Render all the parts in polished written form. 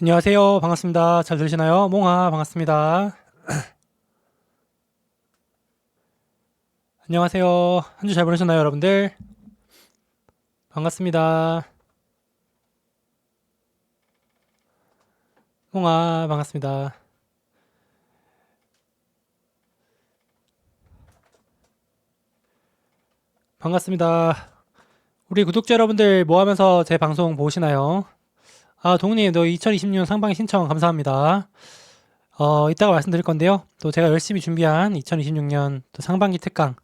안녕하세요. 반갑습니다. 잘 들리시나요? 몽아, 반갑습니다. 안녕하세요. 한 주 잘 보내셨나요, 여러분들? 반갑습니다. 몽아, 반갑습니다. 반갑습니다. 우리 구독자 여러분들 뭐 하면서 제 방송 보시나요? 아, 동훈님, 너 2020년 상반기 신청 감사합니다. 이따가 말씀드릴 건데요. 또 제가 열심히 준비한 2026년 또 상반기 특강,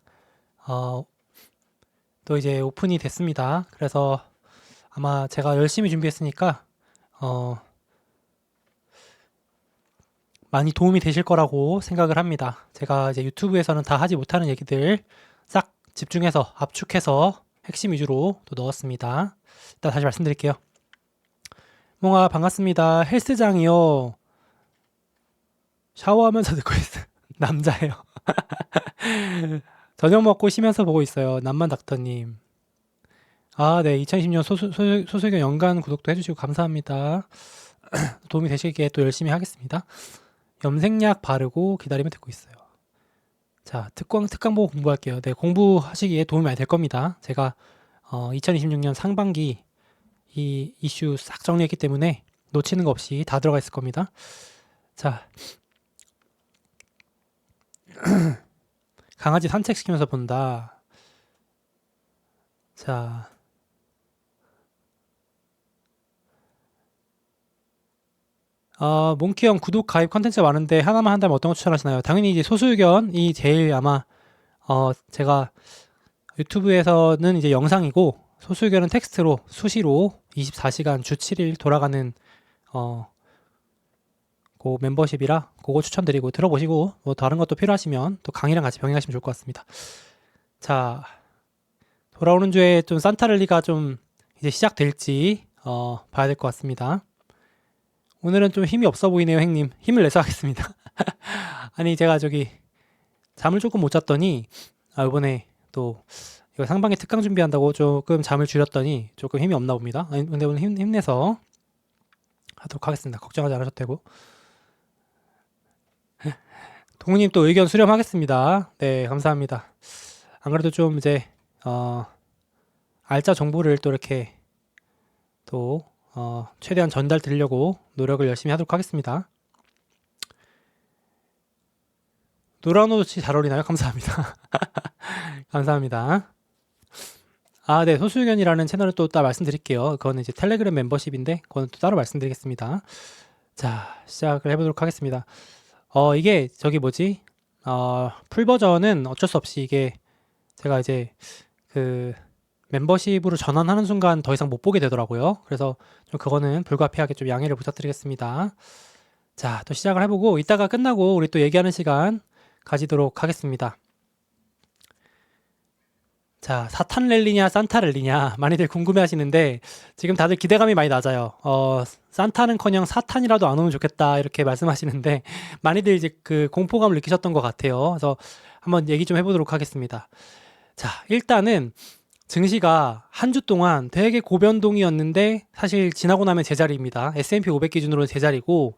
어, 또 이제 오픈이 됐습니다. 그래서 아마 제가 열심히 준비했으니까, 어, 많이 도움이 되실 거라고 생각을 합니다. 제가 이제 유튜브에서는 다 하지 못하는 얘기들 싹 집중해서 압축해서 핵심 위주로 또 넣었습니다. 일단 다시 말씀드릴게요. 몽아 반갑습니다. 헬스장이요. 샤워하면서 듣고 있어요. 남자예요. 저녁 먹고 쉬면서 보고 있어요. 남만 닥터님. 아, 네. 2020년 소수견 연간 구독도 해주시고 감사합니다. 도움이 되시게 또 열심히 하겠습니다. 염색약 바르고 기다리면 듣고 있어요. 자, 특강 보고 공부할게요. 네, 공부하시기에 도움이 많이 될 겁니다. 제가 2026년 상반기 이 이슈 싹 정리했기 때문에 놓치는 거 없이 다 들어가 있을 겁니다. 자, 강아지 산책시키면서 본다. 자, 몽키 형 구독 가입 컨텐츠 많은데 하나만 한다면 어떤 거 추천하시나요? 당연히 이제 소수의견이 제일 아마 제가 유튜브에서는 이제 영상이고 소수의견은 텍스트로 수시로 24시간 주 7일 돌아가는 어, 그 멤버십이라 그거 추천드리고 들어보시고 뭐 다른 것도 필요하시면 또 강의랑 같이 병행하시면 좋을 것 같습니다. 자, 돌아오는 주에 좀 산타랠리가 좀 이제 시작될지 봐야 될 것 같습니다. 오늘은 좀 힘이 없어 보이네요, 형님. 힘을 내서 하겠습니다. 아니 제가 저기 잠을 조금 못 잤더니 이번에 또 이거 상반기 특강 준비한다고 조금 잠을 줄였더니 조금 힘이 없나 봅니다. 아니, 근데 오늘 힘내서 하도록 하겠습니다. 걱정하지 않으셔도 되고. 동우님 또 의견 수렴하겠습니다. 네, 감사합니다. 안 그래도 좀 이제 알짜 정보를 또 이렇게 또 최대한 전달 드리려고 노력을 열심히 하도록 하겠습니다. 노란 옷이 잘 어울리나요? 감사합니다. 감사합니다. 아, 네, 소수의견이라는 채널을 또 따로 말씀드릴게요. 그거는 이제 텔레그램 멤버십인데, 그거는 또 따로 말씀드리겠습니다. 자, 시작을 해보도록 하겠습니다. 이게 저기 뭐지? 풀 버전은 어쩔 수 없이 이게 제가 이제 그 멤버십으로 전환하는 순간 더 이상 못 보게 되더라고요. 그래서 좀 그거는 불가피하게 좀 양해를 부탁드리겠습니다. 자, 또 시작을 해보고 이따가 끝나고 우리 또 얘기하는 시간 가지도록 하겠습니다. 자, 사탄 랠리냐 산타 랠리냐 많이들 궁금해 하시는데 지금 다들 기대감이 많이 낮아요. 산타는커녕 사탄이라도 안 오면 좋겠다 이렇게 말씀하시는데 많이들 이제 그 공포감을 느끼셨던 것 같아요. 그래서 한번 얘기 좀 해보도록 하겠습니다. 자, 일단은 증시가 한 주 동안 되게 고변동이었는데 사실 지나고 나면 제자리입니다. S&P 500 기준으로는 제자리고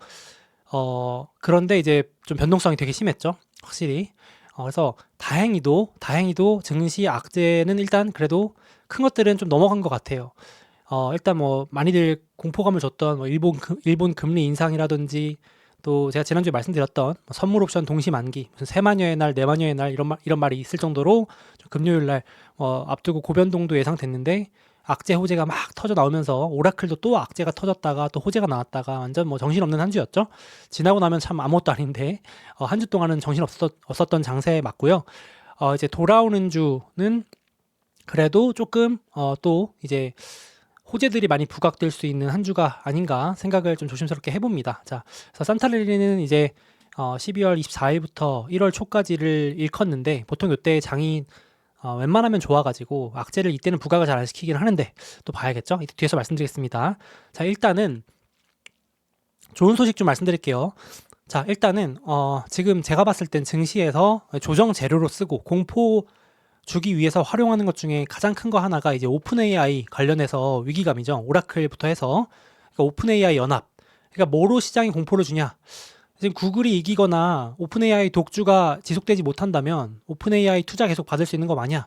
그런데 이제 좀 변동성이 되게 심했죠. 확실히. 그래서 다행히도 증시 악재는 일단 그래도 큰 것들은 좀 넘어간 것 같아요. 일단 뭐 많이들 공포감을 줬던 뭐 일본 금리 인상이라든지 또 제가 지난주에 말씀드렸던 뭐 선물 옵션 동시 만기, 무슨 세마녀의 날, 네마녀의 날 이런 말이 있을 정도로 좀 금요일 날 앞두고 고변동도 예상됐는데 악재 호재가 막 터져 나오면서 오라클도 또 악재가 터졌다가 또 호재가 나왔다가 완전 뭐 정신없는 한 주였죠. 지나고 나면 참 아무것도 아닌데 한 주 동안은 정신없었던 장세 맞고요. 이제 돌아오는 주는 그래도 조금 또 이제 호재들이 많이 부각될 수 있는 한 주가 아닌가 생각을 좀 조심스럽게 해봅니다. 자, 그래서 산타랠리는 이제 12월 24일부터 1월 초까지를 일컫는데 보통 이때 장이 웬만하면 좋아가지고 악재를 이때는 부각을 잘 안 시키긴 하는데 또 봐야겠죠? 이때 뒤에서 말씀드리겠습니다. 자, 일단은 좋은 소식 좀 말씀드릴게요. 자, 일단은 지금 제가 봤을 땐 증시에서 조정 재료로 쓰고 공포 주기 위해서 활용하는 것 중에 가장 큰 거 하나가 이제 오픈 AI 관련해서 위기감이죠. 오라클부터 해서 그러니까 오픈 AI 연합. 그러니까 뭐로 시장이 공포를 주냐? 지금 구글이 이기거나 오픈 AI 독주가 지속되지 못한다면 오픈 AI 투자 계속 받을 수 있는 거 맞냐?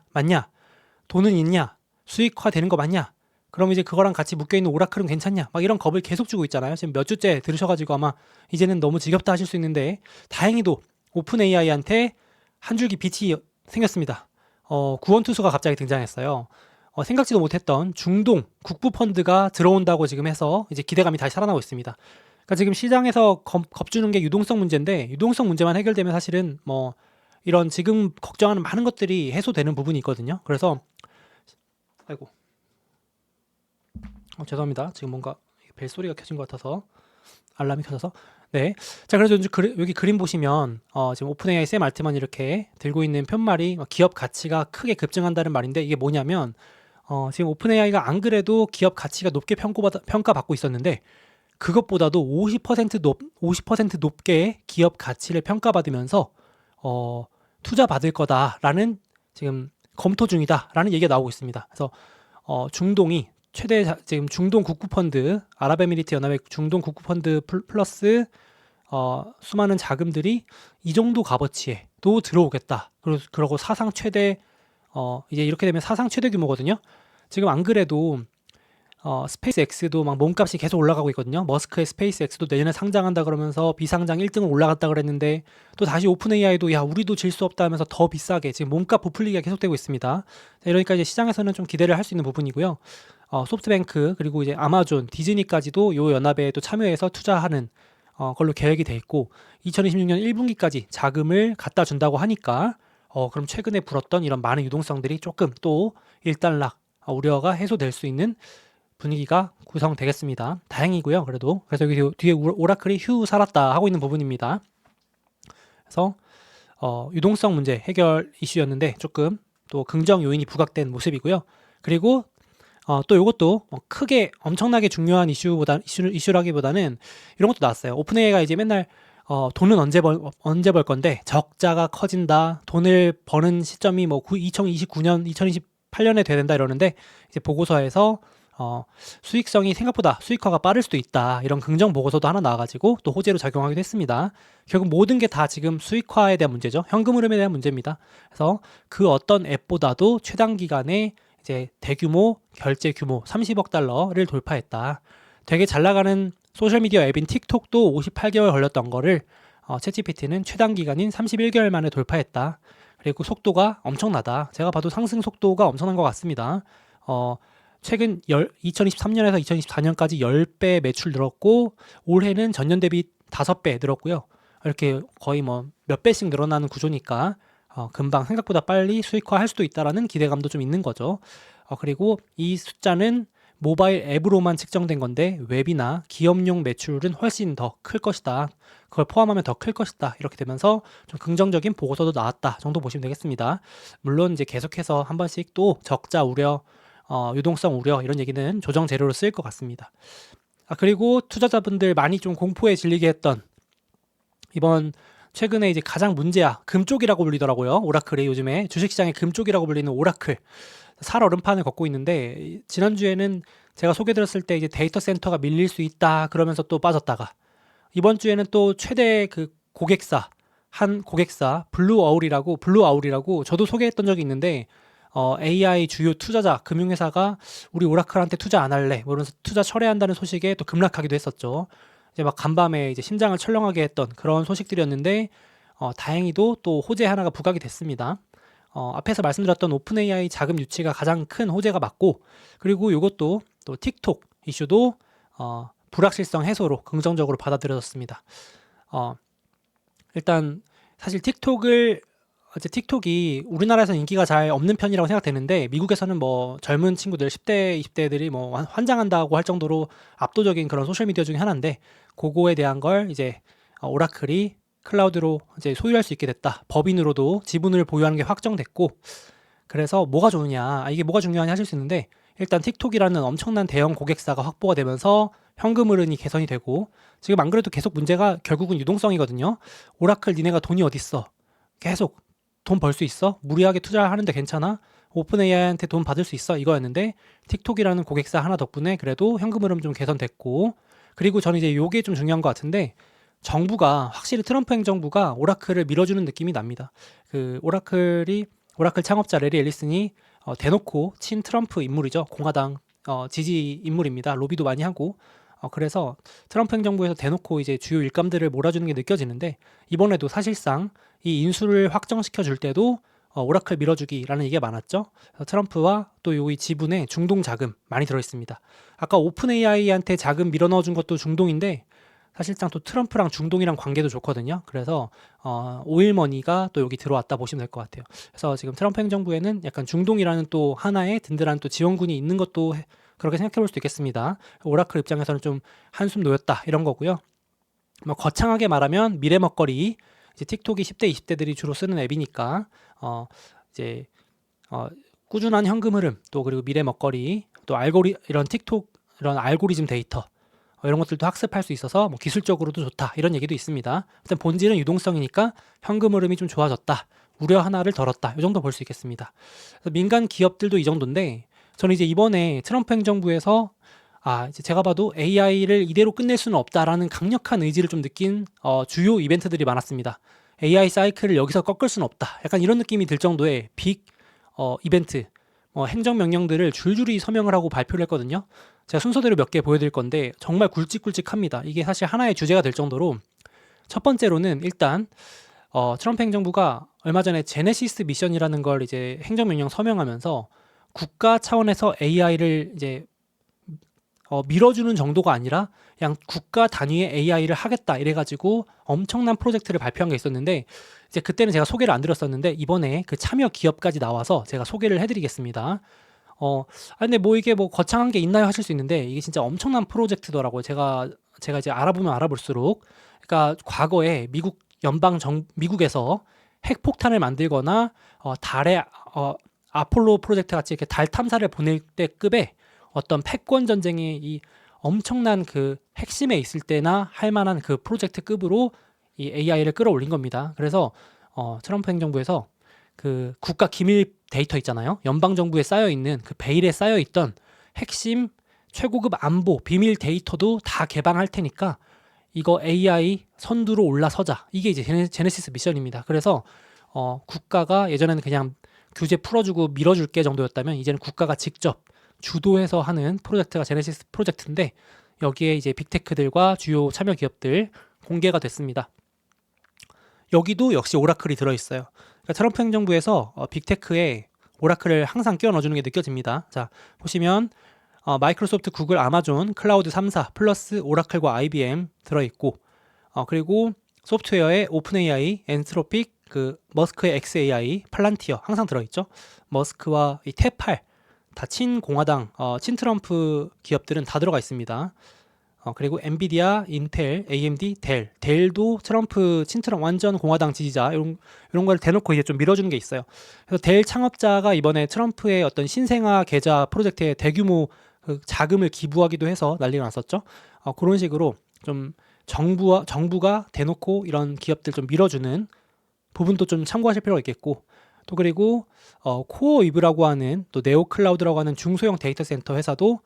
돈은 있냐? 수익화 되는 거 맞냐? 그럼 이제 그거랑 같이 묶여있는 오라클은 괜찮냐? 막 이런 겁을 계속 주고 있잖아요. 지금 몇 주째 들으셔가지고 아마 이제는 너무 지겹다 하실 수 있는데 다행히도 오픈 AI한테 한 줄기 빛이 생겼습니다. 구원투수가 갑자기 등장했어요. 생각지도 못했던 중동 국부 펀드가 들어온다고 지금 해서 이제 기대감이 다시 살아나고 있습니다. 그러니까 지금 시장에서 겁주는 게 유동성 문제인데 유동성 문제만 해결되면 사실은 뭐 이런 지금 걱정하는 많은 것들이 해소되는 부분이 있거든요. 그래서 아이고 죄송합니다. 지금 뭔가 벨소리가 켜진 것 같아서 알람이 켜져서 네. 자, 그래서 여기 그림 보시면 지금 오픈AI 샘 알트만이 이렇게 들고 있는 편말이 기업 가치가 크게 급증한다는 말인데 이게 뭐냐면 지금 오픈AI가 안 그래도 기업 가치가 높게 평가받고 있었는데 그것보다도 50% 높게 기업 가치를 평가받으면서 투자 받을 거다라는 지금 검토 중이다라는 얘기가 나오고 있습니다. 그래서 중동이 지금 중동 국부펀드, 아랍에미리트 연합의 중동 국부펀드 플러스 수많은 자금들이 이 정도 값어치에도 들어오겠다. 그러고 사상 최대 이제 이렇게 되면 사상 최대 규모거든요. 지금 안 그래도 스페이스X도 막 몸값이 계속 올라가고 있거든요. 머스크의 스페이스X도 내년에 상장한다 그러면서 비상장 1등을 올라갔다 그랬는데 또 다시 오픈 AI도 야 우리도 질 수 없다 하면서 더 비싸게 지금 몸값 부풀리기가 계속되고 있습니다. 자, 이러니까 이제 시장에서는 좀 기대를 할 수 있는 부분이고요. 소프트뱅크 그리고 이제 아마존, 디즈니까지도 요 연합에 또 참여해서 투자하는 걸로 계획이 돼 있고 2026년 1분기까지 자금을 갖다 준다고 하니까 그럼 최근에 불었던 이런 많은 유동성들이 조금 또 일단락 우려가 해소될 수 있는 분위기가 구성되겠습니다. 다행이고요. 그래서 여기 뒤에 오라클이 휴 살았다 하고 있는 부분입니다. 그래서 유동성 문제 해결 이슈였는데 조금 또 긍정 요인이 부각된 모습이고요. 그리고 또 이것도 크게 엄청나게 중요한 이슈라기보다는 이런 것도 나왔어요. 오픈AI가 이제 맨날 돈은 언제 벌 건데 적자가 커진다. 돈을 버는 시점이 뭐 2029년, 2028년에 돼야 된다 이러는데 이제 보고서에서 수익성이 생각보다 수익화가 빠를 수도 있다. 이런 긍정 보고서도 하나 나와가지고 또 호재로 작용하기도 했습니다. 결국 모든 게 다 지금 수익화에 대한 문제죠. 현금 흐름에 대한 문제입니다. 그래서 그 어떤 앱보다도 최단 기간에 이제 대규모 결제 규모 30억 달러를 돌파했다. 되게 잘 나가는 소셜미디어 앱인 틱톡도 58개월 걸렸던 거를 챗GPT는 최단 기간인 31개월 만에 돌파했다. 그리고 속도가 엄청나다. 제가 봐도 상승 속도가 엄청난 것 같습니다. 최근 2023년에서 2024년까지 10배 매출 늘었고 올해는 전년 대비 5배 늘었고요. 이렇게 거의 뭐 몇 배씩 늘어나는 구조니까 금방 생각보다 빨리 수익화할 수도 있다라는 기대감도 좀 있는 거죠. 그리고 이 숫자는 모바일 앱으로만 측정된 건데 웹이나 기업용 매출은 훨씬 더 클 것이다. 그걸 포함하면 더 클 것이다. 이렇게 되면서 좀 긍정적인 보고서도 나왔다 정도 보시면 되겠습니다. 물론 이제 계속해서 한 번씩 또 적자 우려, 유동성 우려 이런 얘기는 조정 재료로 쓰일 것 같습니다. 그리고 투자자분들 많이 좀 공포에 질리게 했던 이번 최근에 이제 가장 문제야 금쪽이라고 불리더라고요. 오라클이 요즘에 주식시장의 금쪽이라고 불리는 오라클 살얼음판을 걷고 있는데 지난주에는 제가 소개드렸을 때 이제 데이터 센터가 밀릴 수 있다 그러면서 또 빠졌다가 이번 주에는 또 최대 그 한 고객사 블루아울이라고 저도 소개했던 적이 있는데 AI 주요 투자자 금융회사가 우리 오라클한테 투자 안 할래 뭐 이러면서 투자 철회한다는 소식에 또 급락하기도 했었죠. 이제 막 간밤에 이제 심장을 철렁하게 했던 그런 소식들이었는데 다행히도 또 호재 하나가 부각이 됐습니다. 앞에서 말씀드렸던 오픈 AI 자금 유치가 가장 큰 호재가 맞고 그리고 이것도 또 틱톡 이슈도 불확실성 해소로 긍정적으로 받아들여졌습니다. 일단 사실 틱톡이 우리나라에서는 인기가 잘 없는 편이라고 생각되는데 미국에서는 뭐 젊은 친구들 10대, 20대들이 뭐 환장한다고 할 정도로 압도적인 그런 소셜미디어 중에 하나인데 그거에 대한 걸 이제 오라클이 클라우드로 이제 소유할 수 있게 됐다. 법인으로도 지분을 보유하는 게 확정됐고 그래서 뭐가 좋으냐 이게 뭐가 중요하냐 하실 수 있는데 일단 틱톡이라는 엄청난 대형 고객사가 확보가 되면서 현금 흐름이 개선이 되고 지금 안 그래도 계속 문제가 결국은 유동성이거든요. 오라클 니네가 돈이 어딨어? 계속 돈 벌 수 있어? 무리하게 투자하는데 괜찮아? 오픈 AI한테 돈 받을 수 있어? 이거였는데 틱톡이라는 고객사 하나 덕분에 그래도 현금 흐름 좀 개선됐고 그리고 저는 이제 요게 좀 중요한 것 같은데 정부가 확실히 트럼프 행정부가 오라클을 밀어주는 느낌이 납니다. 오라클 창업자 레리 앨리슨이 대놓고 친 트럼프 인물이죠. 공화당 지지 인물입니다. 로비도 많이 하고 그래서 트럼프 행정부에서 대놓고 이제 주요 일감들을 몰아주는 게 느껴지는데 이번에도 사실상 이 인수를 확정시켜 줄 때도 오라클 밀어주기라는 얘기가 많았죠. 그래서 트럼프와 또 이 지분에 중동 자금 많이 들어있습니다. 아까 오픈 AI한테 자금 밀어 넣어준 것도 중동인데 사실상 또 트럼프랑 중동이랑 관계도 좋거든요. 그래서 오일머니가 또 여기 들어왔다 보시면 될 것 같아요. 그래서 지금 트럼프 행정부에는 약간 중동이라는 또 하나의 든든한 또 지원군이 있는 것도 그렇게 생각해 볼 수도 있겠습니다. 오라클 입장에서는 좀 한숨 놓였다 이런 거고요. 뭐 거창하게 말하면 미래 먹거리, 이제 틱톡이 10대, 20대들이 주로 쓰는 앱이니까 이제 꾸준한 현금 흐름, 또 그리고 미래 먹거리, 또 이런 틱톡 이런 알고리즘 데이터 이런 것들도 학습할 수 있어서 뭐 기술적으로도 좋다 이런 얘기도 있습니다. 일단 본질은 유동성이니까 현금 흐름이 좀 좋아졌다. 우려 하나를 덜었다. 이 정도 볼 수 있겠습니다. 그래서 민간 기업들도 이 정도인데 저는 이제 이번에 트럼프 행정부에서 이제 제가 봐도 AI를 이대로 끝낼 수는 없다라는 강력한 의지를 좀 느낀 주요 이벤트들이 많았습니다. AI 사이클을 여기서 꺾을 수는 없다. 약간 이런 느낌이 들 정도의 빅 이벤트, 행정명령들을 줄줄이 서명을 하고 발표를 했거든요. 제가 순서대로 몇 개 보여드릴 건데 정말 굵직굵직합니다. 이게 사실 하나의 주제가 될 정도로 첫 번째로는 일단 트럼프 행정부가 얼마 전에 제네시스 미션이라는 걸 이제 행정명령 서명하면서 국가 차원에서 AI를 이제 밀어주는 정도가 아니라 그냥 국가 단위의 AI를 하겠다 이래가지고 엄청난 프로젝트를 발표한 게 있었는데 이제 그때는 제가 소개를 안 드렸었는데 이번에 그 참여 기업까지 나와서 제가 소개를 해드리겠습니다. 근데 뭐 이게 뭐 거창한 게 있나요 하실 수 있는데 이게 진짜 엄청난 프로젝트더라고요. 제가 이제 알아보면 알아볼수록 그러니까 과거에 미국에서 핵폭탄을 만들거나 달에 아폴로 프로젝트 같이 이렇게 달 탐사를 보낼 때 급의 어떤 패권 전쟁의 이 엄청난 그 핵심에 있을 때나 할 만한 그 프로젝트 급으로 이 AI를 끌어올린 겁니다. 그래서 트럼프 행정부에서 그 국가 기밀 데이터 있잖아요. 연방 정부에 쌓여 있는 그 베일에 쌓여 있던 핵심 최고급 안보 비밀 데이터도 다 개방할 테니까 이거 AI 선두로 올라서자. 이게 이제 제네시스 미션입니다. 그래서 국가가 예전에는 그냥 규제 풀어주고 밀어줄게 정도였다면 이제는 국가가 직접 주도해서 하는 프로젝트가 제네시스 프로젝트인데 여기에 이제 빅테크들과 주요 참여 기업들 공개가 됐습니다. 여기도 역시 오라클이 들어있어요. 그러니까 트럼프 행정부에서 빅테크에 오라클을 항상 끼워 넣어주는 게 느껴집니다. 자, 보시면 마이크로소프트, 구글, 아마존, 클라우드 3사 플러스 오라클과 IBM 들어있고 그리고 소프트웨어에 오픈 AI, 엔트로픽, 그 머스크의 XAI, 팔란티어 항상 들어있죠. 머스크와 이 테팔 다 친공화당, 친트럼프 기업들은 다 들어가 있습니다. 그리고 엔비디아, 인텔, AMD, 델도 트럼프 친트럼 완전 공화당 지지자 이런 걸 대놓고 이제 좀 밀어주는 게 있어요. 그래서 델 창업자가 이번에 트럼프의 어떤 신생아 계좌 프로젝트에 대규모 그 자금을 기부하기도 해서 난리가 났었죠. 그런 식으로 좀 정부가 대놓고 이런 기업들 좀 밀어주는 부분도 좀 참고하실 필요가 있겠고 또 그리고 코어위브라고 하는 또 네오클라우드라고 하는 중소형 데이터 센터 회사도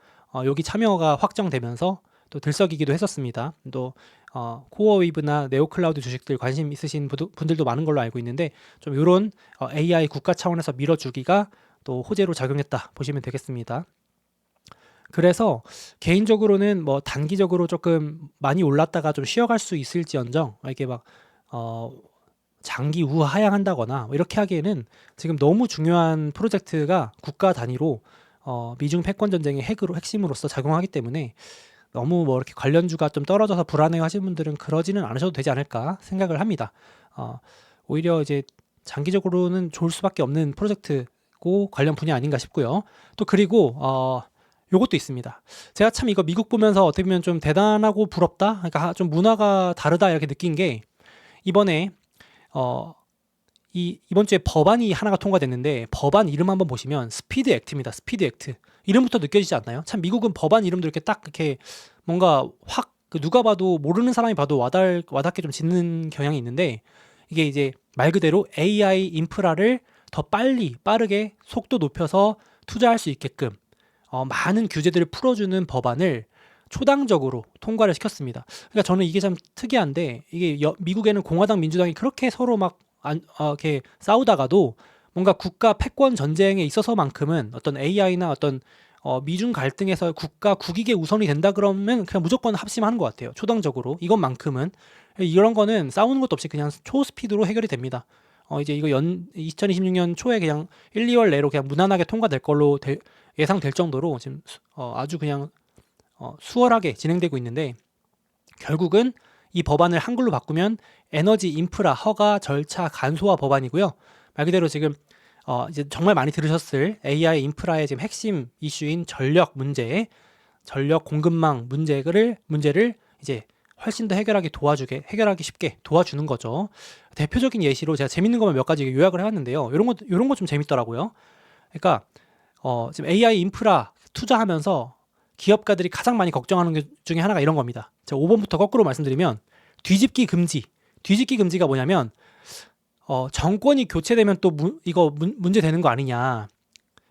여기 참여가 확정되면서 또 들썩이기도 했었습니다. 또 코어위브나 네오클라우드 주식들 관심 있으신 분들도 많은 걸로 알고 있는데 좀 이런 AI 국가 차원에서 밀어주기가 또 호재로 작용했다 보시면 되겠습니다. 그래서 개인적으로는 뭐 단기적으로 조금 많이 올랐다가 좀 쉬어갈 수 있을지언정 이게 막 장기 우하향한다거나 이렇게 하기에는 지금 너무 중요한 프로젝트가 국가 단위로 미중 패권 전쟁의 핵심으로서 작용하기 때문에 너무 뭐 이렇게 관련주가 좀 떨어져서 불안해 하시는 분들은 그러지는 않으셔도 되지 않을까 생각을 합니다. 오히려 이제 장기적으로는 좋을 수밖에 없는 프로젝트고 관련 분야 아닌가 싶고요. 또 그리고 요것도 있습니다. 제가 참 이거 미국 보면서 어떻게 보면 좀 대단하고 부럽다. 그러니까 좀 문화가 다르다 이렇게 느낀 게 이번에 이번 주에 법안이 하나가 통과됐는데 법안 이름 한번 보시면 스피드 액트입니다. 스피드 액트. 이름부터 느껴지지 않나요? 참 미국은 법안 이름도 이렇게 딱 이렇게 뭔가 확 누가 봐도 모르는 사람이 봐도 와닿게 좀 짓는 경향이 있는데 이게 이제 말 그대로 AI 인프라를 더 빠르게 속도 높여서 투자할 수 있게끔 많은 규제들을 풀어주는 법안을 초당적으로 통과를 시켰습니다. 그러니까 저는 이게 참 특이한데 이게 미국에는 공화당 민주당이 그렇게 서로 막 이렇게 싸우다가도 뭔가 국가 패권 전쟁에 있어서만큼은 어떤 AI나 어떤 미중 갈등에서 국가 국익에 우선이 된다 그러면 그냥 무조건 합심하는 것 같아요. 초당적으로 이것만큼은 이런 거는 싸우는 것도 없이 그냥 초스피드로 해결이 됩니다. 이제 이거 2026년 초에 그냥 1, 2월 내로 그냥 무난하게 통과될 걸로 예상될 정도로 지금 아주 그냥 수월하게 진행되고 있는데 결국은 이 법안을 한글로 바꾸면 에너지 인프라 허가 절차 간소화 법안이고요. 말 그대로 지금 이제 정말 많이 들으셨을 AI 인프라의 지금 핵심 이슈인 전력 문제, 전력 공급망 문제를 이제 훨씬 더 해결하기 쉽게 도와주는 거죠. 대표적인 예시로 제가 재밌는 것만 몇 가지 요약을 해왔는데요. 이런 거 좀 재밌더라고요. 그러니까 지금 AI 인프라 투자하면서 기업가들이 가장 많이 걱정하는 것 중에 하나가 이런 겁니다. 제가 5번부터 거꾸로 말씀드리면 뒤집기 금지. 뒤집기 금지가 뭐냐면 정권이 교체되면 또 이거 문제 되는 거 아니냐.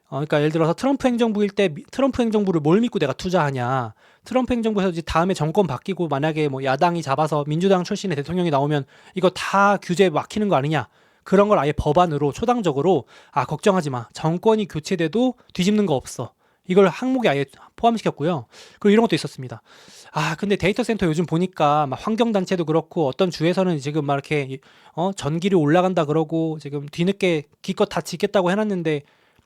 그러니까 예를 들어서 트럼프 행정부일 때 트럼프 행정부를 뭘 믿고 내가 투자하냐. 트럼프 행정부에서 이제 다음에 정권 바뀌고 만약에 뭐 야당이 잡아서 민주당 출신의 대통령이 나오면 이거 다 규제 막히는 거 아니냐. 그런 걸 아예 법안으로 초당적으로 걱정하지 마. 정권이 교체돼도 뒤집는 거 없어. 이걸 항목에 아예 포함시켰고요. 그리고 이런 것도 있었습니다. 근데 데이터 센터 요즘 보니까 막 환경단체도 그렇고 어떤 주에서는 지금 막 이렇게 전기료 올라간다 그러고 지금 뒤늦게 기껏 다 짓겠다고 해놨는데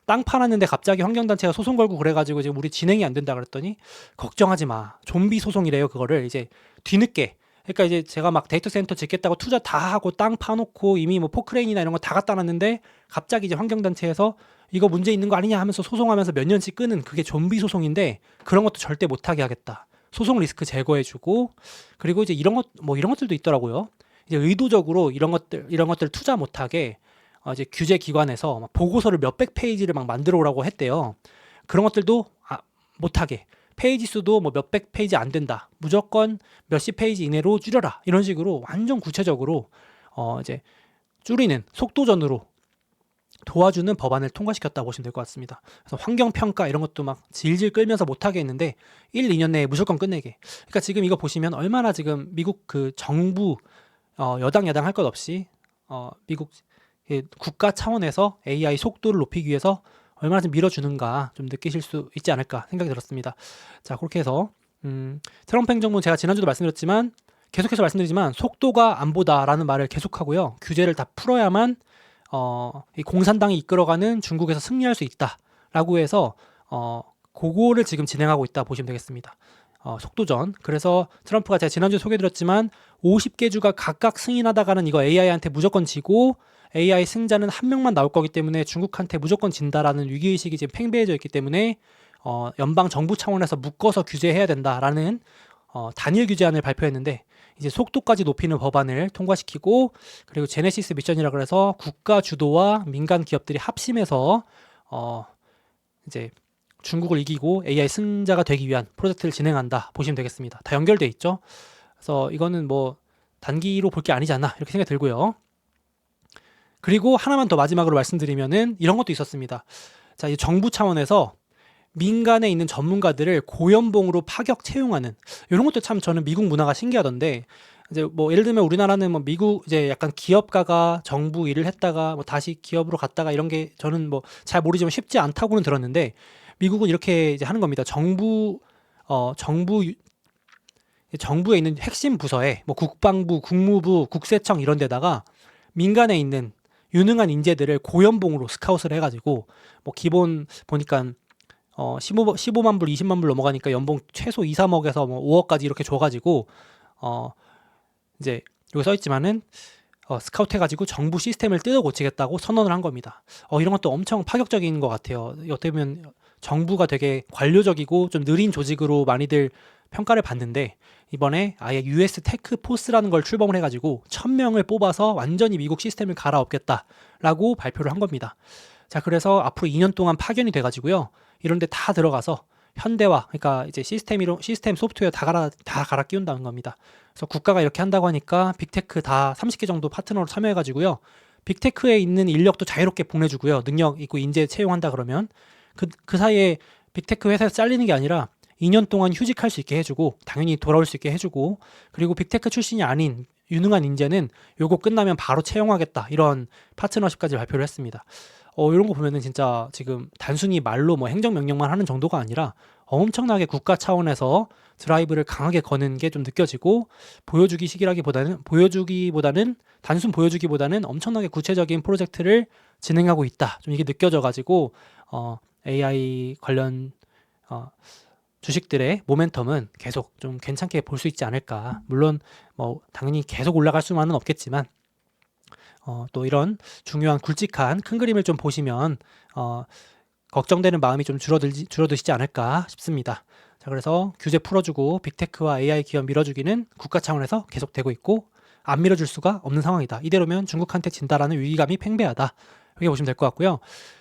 땅 팔았는데 갑자기 환경단체가 소송 걸고 그래가지고 지금 우리 진행이 안 된다 그랬더니 걱정하지 마. 좀비 소송이래요. 그거를 이제 뒤늦게. 그러니까 이제 제가 막 데이터 센터 짓겠다고 투자 다 하고 땅 파놓고 이미 뭐 포크레인이나 이런 거 다 갖다 놨는데 갑자기 이제 환경단체에서 이거 문제 있는 거 아니냐 하면서 소송하면서 몇 년씩 끄는 그게 좀비 소송인데 그런 것도 절대 못하게 하겠다. 소송 리스크 제거해주고 그리고 이제 이런 것들도 있더라고요. 이제 의도적으로 이런 것들 투자 못하게 이제 규제 기관에서 막 보고서를 몇백 페이지를 막 만들어 오라고 했대요. 그런 것들도 못하게 페이지 수도 뭐 몇백 페이지 안 된다. 무조건 몇십 페이지 이내로 줄여라. 이런 식으로 완전 구체적으로 이제 줄이는 속도전으로 도와주는 법안을 통과시켰다고 보시면 될 것 같습니다. 그래서 환경평가 이런 것도 막 질질 끌면서 못하게 했는데 1, 2년 내에 무조건 끝내게. 그러니까 지금 이거 보시면 얼마나 지금 미국 그 정부 여당 야당 할 것 없이 미국 국가 차원에서 AI 속도를 높이기 위해서 얼마나 좀 밀어주는가 좀 느끼실 수 있지 않을까 생각이 들었습니다. 자, 그렇게 해서 트럼프 행정부는 제가 지난주도 말씀드렸지만 계속해서 말씀드리지만 속도가 안보다라는 말을 계속하고요. 규제를 다 풀어야만 이 공산당이 이끌어가는 중국에서 승리할 수 있다라고 해서 그거를 지금 진행하고 있다 보시면 되겠습니다. 속도전. 그래서 트럼프가 제가 지난주에 소개해드렸지만 50개 주가 각각 승인하다가는 이거 AI한테 무조건 지고 AI 승자는 한 명만 나올 거기 때문에 중국한테 무조건 진다라는 위기의식이 지금 팽배해져 있기 때문에 연방 정부 차원에서 묶어서 규제해야 된다라는 단일 규제안을 발표했는데 이제 속도까지 높이는 법안을 통과시키고 그리고 제네시스 미션이라 그래서 국가 주도와 민간 기업들이 합심해서 이제 중국을 이기고 AI 승자가 되기 위한 프로젝트를 진행한다 보시면 되겠습니다. 다 연결돼 있죠. 그래서 이거는 뭐 단기로 볼 게 아니지 않나 이렇게 생각이 들고요. 그리고 하나만 더 마지막으로 말씀드리면은 이런 것도 있었습니다. 자, 이 정부 차원에서 민간에 있는 전문가들을 고연봉으로 파격 채용하는 이런 것도 참 저는 미국 문화가 신기하던데 이제 뭐 예를 들면 우리나라는 뭐 미국 이제 약간 기업가가 정부 일을 했다가 뭐 다시 기업으로 갔다가 이런 게 저는 뭐 잘 모르지만 쉽지 않다고는 들었는데 미국은 이렇게 이제 하는 겁니다. 정부에 있는 핵심 부서에 뭐 국방부, 국무부, 국세청 이런 데다가 민간에 있는 유능한 인재들을 고연봉으로 스카웃을 해가지고 뭐 기본 보니까 15만 불, 20만 불 넘어가니까 연봉 최소 2, 3억에서 뭐 5억까지 이렇게 줘가지고 이제 여기 써있지만은 스카우트 해가지고 정부 시스템을 뜯어 고치겠다고 선언을 한 겁니다. 이런 것도 엄청 파격적인 것 같아요. 어떻게 보면 정부가 되게 관료적이고 좀 느린 조직으로 많이들 평가를 받는데 이번에 아예 US 테크 포스라는 걸 출범을 해가지고 1000명을 뽑아서 완전히 미국 시스템을 갈아엎겠다라고 발표를 한 겁니다. 자, 그래서 앞으로 2년 동안 파견이 돼가지고요. 이런 데 다 들어가서 현대화, 그러니까 이제 시스템 소프트웨어 다 갈아 끼운다는 겁니다. 그래서 국가가 이렇게 한다고 하니까 빅테크 다 30개 정도 파트너로 참여해가지고요. 빅테크에 있는 인력도 자유롭게 보내주고요. 능력 있고 인재 채용한다 그러면 그 사이에 빅테크 회사에서 잘리는 게 아니라 2년 동안 휴직할 수 있게 해주고 당연히 돌아올 수 있게 해주고 그리고 빅테크 출신이 아닌 유능한 인재는 요거 끝나면 바로 채용하겠다 이런 파트너십까지 발표를 했습니다. 이런 거 보면은 진짜 지금 단순히 말로 뭐 행정명령만 하는 정도가 아니라 엄청나게 국가 차원에서 드라이브를 강하게 거는 게 좀 느껴지고 보여주기보다는 단순 보여주기보다는 엄청나게 구체적인 프로젝트를 진행하고 있다. 좀 이게 느껴져가지고 AI 관련 주식들의 모멘텀은 계속 좀 괜찮게 볼 수 있지 않을까. 물론 뭐 당연히 계속 올라갈 수만은 없겠지만 또 이런 중요한 굵직한 큰 그림을 좀 보시면 걱정되는 마음이 좀 줄어드시지 않을까 싶습니다. 자, 그래서 규제 풀어주고 빅테크와 AI 기업 밀어주기는 국가 차원에서 계속되고 있고 안 밀어줄 수가 없는 상황이다. 이대로면 중국한테 진다라는 위기감이 팽배하다. 이렇게 보시면 될 것 같고요.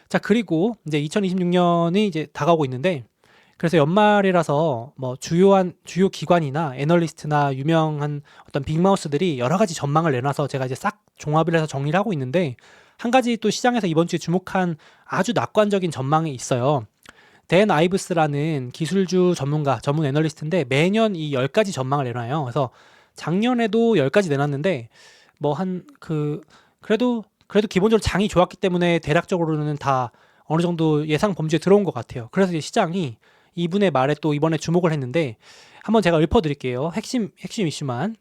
자, 그리고 이제 2026년이 이제 다가오고 있는데 그래서 연말이라서 뭐 주요 기관이나 애널리스트나 유명한 어떤 빅마우스들이 여러 가지 전망을 내놔서 제가 이제 싹 종합을 해서 정리를 하고 있는데 한 가지 또 시장에서 이번 주에 주목한 아주 낙관적인 전망이 있어요. 댄 아이브스라는 기술주 전문 애널리스트인데 매년 이 10가지 전망을 내놔요. 그래서 작년에도 10가지 내놨는데 그래도 기본적으로 장이 좋았기 때문에 대략적으로는 다 어느 정도 예상 범주에 들어온 것 같아요. 그래서 이제 시장이 이분의 말에 또 이번에 주목을 했는데 한번 제가 읊어드릴게요. 핵심 이슈만.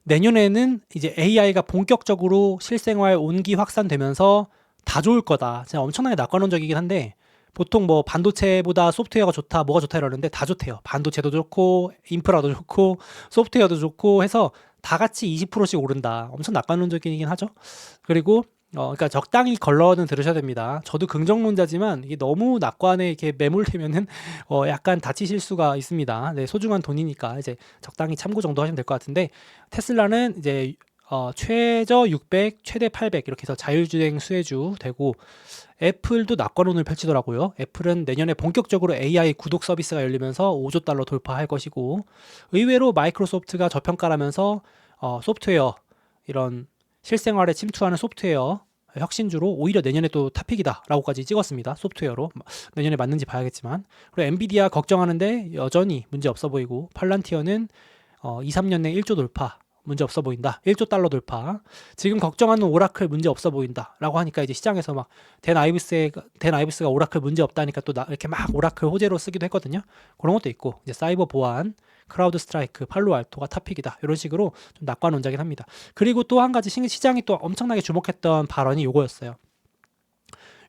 내년에는 이제 AI가 본격적으로 실생활 온기 확산되면서 다 좋을 거다. 진짜 엄청나게 낙관론적이긴 한데 보통 뭐 반도체보다 소프트웨어가 좋다, 뭐가 좋다 이러는데 다 좋대요. 반도체도 좋고 인프라도 좋고 소프트웨어도 좋고 해서 다 같이 20%씩 오른다. 엄청 낙관론적이긴 하죠. 그리고 그러니까 적당히 걸러는 들으셔야 됩니다. 저도 긍정론자지만 이게 너무 낙관에 이렇게 매몰되면은 약간 다치실 수가 있습니다. 네, 소중한 돈이니까 이제 적당히 참고 정도 하시면 될 것 같은데 테슬라는 이제 최저 600, 최대 800 이렇게 해서 자율주행 수혜주 되고 애플도 낙관론을 펼치더라고요. 애플은 내년에 본격적으로 AI 구독 서비스가 열리면서 5조 달러 돌파할 것이고 의외로 마이크로소프트가 저평가라면서 소프트웨어 이런 실생활에 침투하는 소프트웨어 혁신주로 오히려 내년에 또 탑픽이다라고까지 찍었습니다. 소프트웨어로 내년에 맞는지 봐야겠지만 그리고 엔비디아 걱정하는데 여전히 문제 없어 보이고 팔란티어는 2, 3년 내 1조 돌파 문제 없어 보인다. 1조 달러 돌파. 지금 걱정하는 오라클 문제 없어 보인다라고 하니까 이제 시장에서 막 댄 아이브스가 오라클 문제 없다니까 또 이렇게 막 오라클 호재로 쓰기도 했거든요. 그런 것도 있고 이제 사이버 보안, 크라우드 스트라이크, 팔로알토가 탑픽이다. 이런 식으로 좀 낙관론자긴 합니다. 그리고 또 한 가지 시장이 또 엄청나게 주목했던 발언이 요거였어요.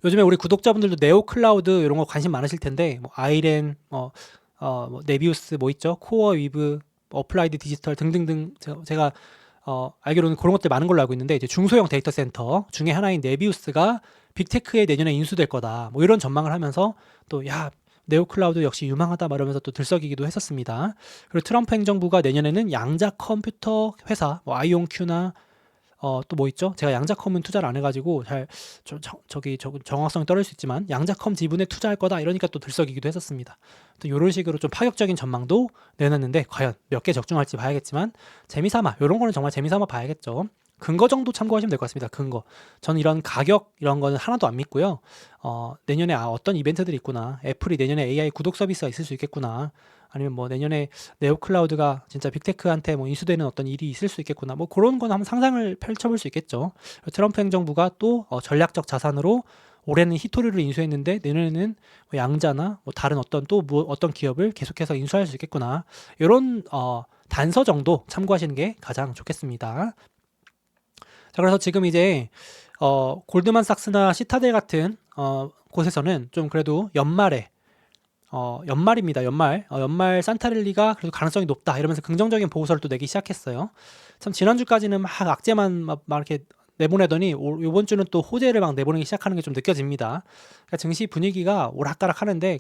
요즘에 우리 구독자분들도 네오 클라우드 이런 거 관심 많으실 텐데 뭐 아이렌, 뭐 네비우스 뭐 있죠? 코어 위브, 어플라이드 디지털 등등등 제가 알기로는 그런 것들 많은 걸로 알고 있는데 이제 중소형 데이터 센터 중에 하나인 네비우스가 빅테크에 내년에 인수될 거다. 뭐 이런 전망을 하면서 또 네오 클라우드 역시 유망하다 말하면서 또 들썩이기도 했었습니다. 그리고 트럼프 행정부가 내년에는 양자 컴퓨터 회사 뭐 아이온큐나 또 뭐 있죠? 제가 양자컴은 투자를 안 해가지고 잘 정확성이 떨어질 수 있지만 양자컴 지분에 투자할 거다 이러니까 또 들썩이기도 했었습니다. 또 이런 식으로 좀 파격적인 전망도 내놨는데 과연 몇 개 적중할지 봐야겠지만 재미삼아 이런 거는 정말 재미삼아 봐야겠죠. 근거 정도 참고하시면 될 것 같습니다. 근거. 저는 이런 가격 이런 거는 하나도 안 믿고요. 내년에 어떤 이벤트들이 있구나. 애플이 내년에 AI 구독 서비스가 있을 수 있겠구나. 아니면 뭐 내년에 네오 클라우드가 진짜 빅테크한테 뭐 인수되는 어떤 일이 있을 수 있겠구나. 뭐 그런 건 한번 상상을 펼쳐볼 수 있겠죠. 트럼프 행정부가 또 전략적 자산으로 올해는 히토리를 인수했는데 내년에는 뭐 양자나 뭐 다른 어떤 어떤 기업을 계속해서 인수할 수 있겠구나. 이런 단서 정도 참고하시는 게 가장 좋겠습니다. 자, 그래서 지금 이제 골드만삭스나 시타델 같은 곳에서는 좀 그래도 연말입니다. 연말 산타랠리가 그래도 가능성이 높다 이러면서 긍정적인 보고서를 또 내기 시작했어요. 참 지난주까지는 막 악재만 막 이렇게 내보내더니 이번 주는 또 호재를 막 내보내기 시작하는 게 좀 느껴집니다. 그러니까 증시 분위기가 오락가락 하는데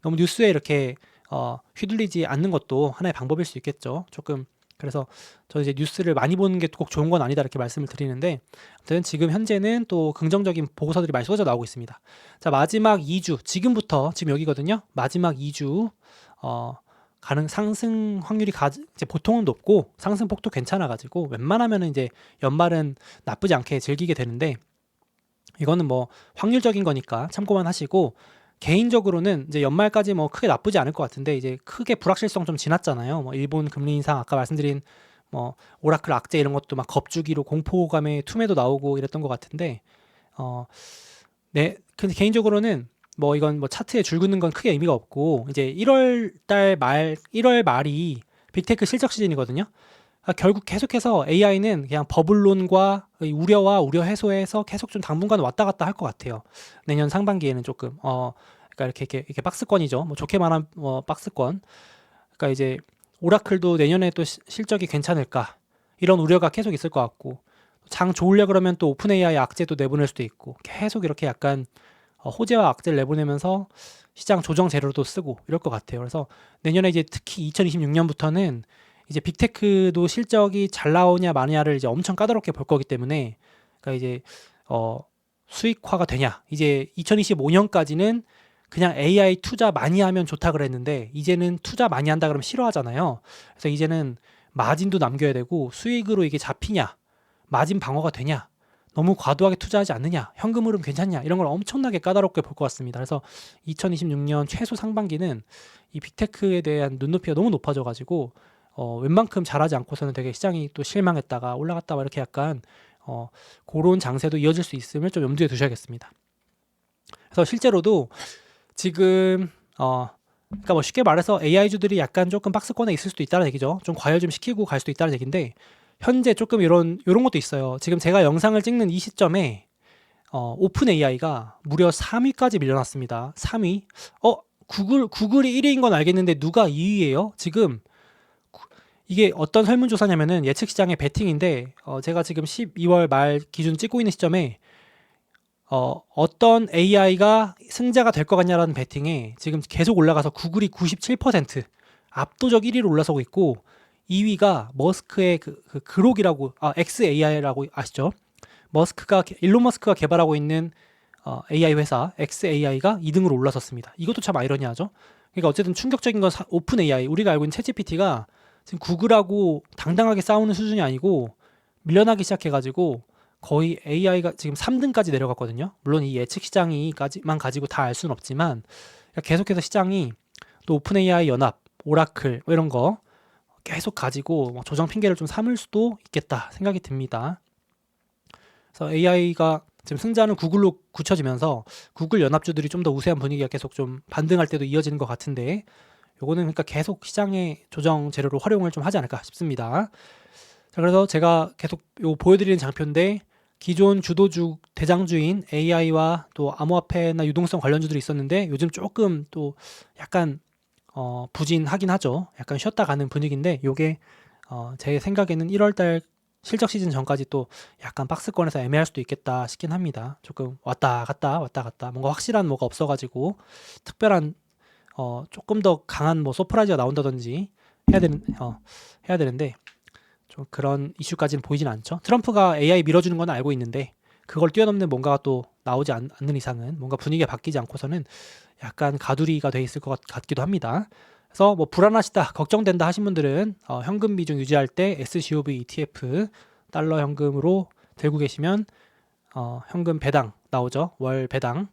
너무 뉴스에 이렇게 휘둘리지 않는 것도 하나의 방법일 수 있겠죠. 조금 그래서 저 이제 뉴스를 많이 보는 게 꼭 좋은 건 아니다 이렇게 말씀을 드리는데 아무튼 지금 현재는 또 긍정적인 보고서들이 많이 쏟아져 나오고 있습니다. 자, 마지막 2주 지금 여기거든요. 마지막 2주 가능 상승 확률이 이제 보통은 높고 상승폭도 괜찮아 가지고 웬만하면은 이제 연말은 나쁘지 않게 즐기게 되는데 이거는 뭐 확률적인 거니까 참고만 하시고 개인적으로는 이제 연말까지 뭐 크게 나쁘지 않을 것 같은데 이제 크게 불확실성 좀 지났잖아요. 뭐 일본 금리 인상 아까 말씀드린 뭐 오라클 악재 이런 것도 막 겁주기로 공포감에 툼에도 나오고 이랬던 것 같은데 어, 네, 근데 개인적으로는 뭐 이건 뭐 차트에 줄 긋는 건 크게 의미가 없고 이제 1월 말이 빅테크 실적 시즌이거든요. 결국 계속해서 AI는 그냥 버블론과 우려와 우려 해소에서 계속 좀 당분간 왔다 갔다 할 것 같아요. 내년 상반기에는 조금 그러니까 이렇게 박스권이죠. 뭐 좋게 말하면 박스권. 그러니까 이제 오라클도 내년에 또 실적이 괜찮을까 이런 우려가 계속 있을 것 같고 장 좋으려 그러면 또 오픈 AI 악재도 내보낼 수도 있고 계속 이렇게 약간 호재와 악재를 내보내면서 시장 조정 재료도 쓰고 이럴 것 같아요. 그래서 내년에 이제 특히 2026년부터는 이제 빅테크도 실적이 잘 나오냐 마냐를 이제 엄청 까다롭게 볼 거기 때문에 그러니까 이제 수익화가 되냐 이제 2025년까지는 그냥 AI 투자 많이 하면 좋다 그랬는데 이제는 투자 많이 한다 그러면 싫어하잖아요. 그래서 이제는 마진도 남겨야 되고 수익으로 이게 잡히냐 마진 방어가 되냐 너무 과도하게 투자하지 않느냐 현금 흐름 괜찮냐 이런 걸 엄청나게 까다롭게 볼 것 같습니다. 그래서 2026년 최소 상반기는 이 빅테크에 대한 눈높이가 너무 높아져 가지고 웬만큼 잘하지 않고서는 되게 시장이 또 실망했다가 올라갔다가 이렇게 약간 그런 장세도 이어질 수 있음을 좀 염두에 두셔야겠습니다. 그래서 실제로도 지금 그러니까 뭐 쉽게 말해서 AI주들이 약간 조금 박스권에 있을 수도 있다는 얘기죠. 좀 과열 좀 시키고 갈 수도 있다는 얘기인데 현재 조금 이런 것도 있어요. 지금 제가 영상을 찍는 이 시점에 오픈 AI가 무려 3위까지 밀려났습니다. 3위. 구글이 1위인 건 알겠는데 누가 2위예요? 지금 이게 어떤 설문조사냐면은 예측 시장의 베팅인데 제가 지금 12월 말 기준 찍고 있는 시점에 어떤 AI가 승자가 될 것 같냐라는 베팅에 지금 계속 올라가서 구글이 97% 압도적 1위로 올라서고 있고 2위가 머스크의 그 그록이라고 XAI라고 아시죠? 일론 머스크가 개발하고 있는 AI 회사 XAI가 2등으로 올라섰습니다. 이것도 참 아이러니하죠. 그러니까 어쨌든 충격적인 건 오픈 AI 우리가 알고 있는 챗GPT가 지금 구글하고 당당하게 싸우는 수준이 아니고 밀려나기 시작해가지고 거의 AI가 지금 3등까지 내려갔거든요. 물론 이 예측 시장이만 가지고 다 알 수는 없지만 계속해서 시장이 또 오픈 AI 연합, 오라클 뭐 이런 거 계속 가지고 뭐 조정 핑계를 좀 삼을 수도 있겠다 생각이 듭니다. 그래서 AI가 지금 승자는 구글로 굳혀지면서 구글 연합주들이 좀 더 우세한 분위기가 계속 좀 반등할 때도 이어지는 것 같은데 요거는 그러니까 계속 시장의 조정 재료로 활용을 좀 하지 않을까 싶습니다. 자, 그래서 제가 계속 요 보여드리는 장표인데 기존 주도주 대장주인 AI와 또 암호화폐나 유동성 관련주들이 있었는데 요즘 조금 또 약간 부진하긴 하죠. 약간 쉬었다 가는 분위기인데 요게 제 생각에는 1월달 실적 시즌 전까지 또 약간 박스권에서 애매할 수도 있겠다 싶긴 합니다. 조금 왔다 갔다 뭔가 확실한 뭐가 없어가지고 특별한 조금 더 강한 뭐 서프라이즈가 나온다든지 해야 되는데 좀 그런 이슈까지는 보이진 않죠. 트럼프가 AI 밀어주는 건 알고 있는데 그걸 뛰어넘는 뭔가가 또 나오지 않는 이상은 뭔가 분위기가 바뀌지 않고서는 약간 가두리가 돼 있을 것 같기도 합니다. 그래서 뭐 불안하시다, 걱정된다 하신 분들은 현금 비중 유지할 때 SCOV ETF 달러 현금으로 들고 계시면 현금 배당 나오죠. 월 배당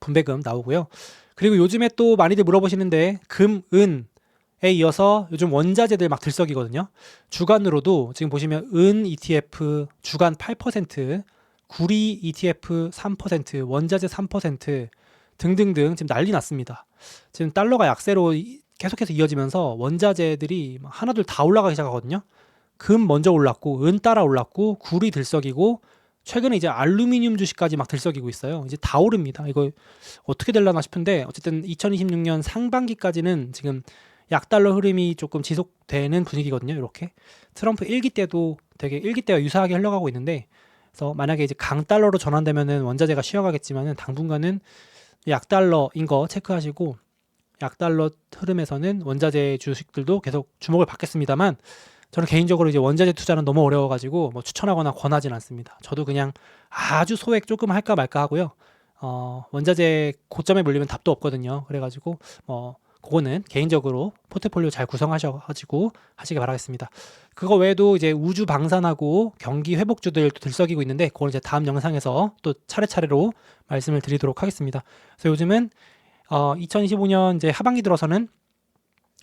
분배금 나오고요. 그리고 요즘에 또 많이들 물어보시는데 금, 은에 이어서 요즘 원자재들 막 들썩이거든요. 주간으로도 지금 보시면 은 ETF 주간 8%, 구리 ETF 3%, 원자재 3% 등등등 지금 난리 났습니다. 지금 달러가 약세로 계속해서 이어지면서 원자재들이 하나둘 다 올라가기 시작하거든요. 금 먼저 올랐고 은 따라 올랐고 구리 들썩이고 최근에 이제 알루미늄 주식까지 막 들썩이고 있어요. 이제 다 오릅니다. 이거 어떻게 될라나 싶은데 어쨌든 2026년 상반기까지는 지금 약달러 흐름이 조금 지속되는 분위기거든요. 이렇게 트럼프 1기 때도 되게 1기 때와 유사하게 흘러가고 있는데 그래서 만약에 이제 강달러로 전환되면은 원자재가 쉬어가겠지만은 당분간은 약달러인 거 체크하시고 약달러 흐름에서는 원자재 주식들도 계속 주목을 받겠습니다만 저는 개인적으로 이제 원자재 투자는 너무 어려워가지고 뭐 추천하거나 권하진 않습니다. 저도 그냥 아주 소액 조금 할까 말까 하고요. 원자재 고점에 물리면 답도 없거든요. 그래가지고 그거는 개인적으로 포트폴리오 잘 구성하셔가지고 하시기 바라겠습니다. 그거 외에도 이제 우주 방산하고 경기 회복주들도 들썩이고 있는데 그걸 이제 다음 영상에서 또 차례차례로 말씀을 드리도록 하겠습니다. 그래서 요즘은 2025년 이제 하반기 들어서는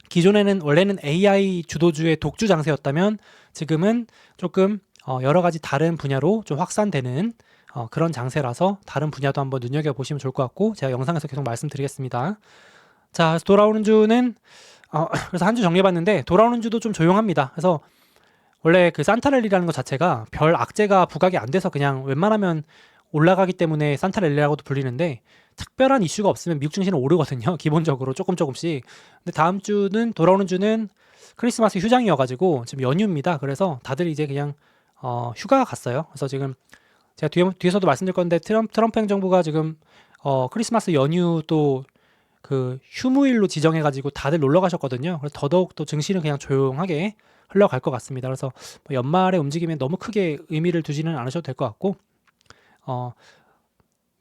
기존에는 원래는 AI 주도주의 독주 장세였다면 지금은 조금 여러 가지 다른 분야로 좀 확산되는 그런 장세라서 다른 분야도 한번 눈여겨보시면 좋을 것 같고 제가 영상에서 계속 말씀드리겠습니다. 자, 그래서 돌아오는 주는 그래서 한 주 정리해봤는데 돌아오는 주도 좀 조용합니다. 그래서 원래 그 산타랠리라는 것 자체가 별 악재가 부각이 안 돼서 그냥 웬만하면 올라가기 때문에 산타랠리라고도 불리는데 특별한 이슈가 없으면 미국 증시는 오르거든요. 기본적으로 조금씩. 근데 다음 주는 돌아오는 주는 크리스마스 휴장이어가지고 지금 연휴입니다. 그래서 다들 이제 그냥 휴가 갔어요. 그래서 지금 제가 뒤에서도 말씀드릴 건데 트럼프 행정부가 지금 크리스마스 연휴 또 그 휴무일로 지정해가지고 다들 놀러 가셨거든요. 그래서 더더욱 또 증시는 그냥 조용하게 흘러갈 것 같습니다. 그래서 뭐 연말에 움직이면 너무 크게 의미를 두지는 않으셔도 될 것 같고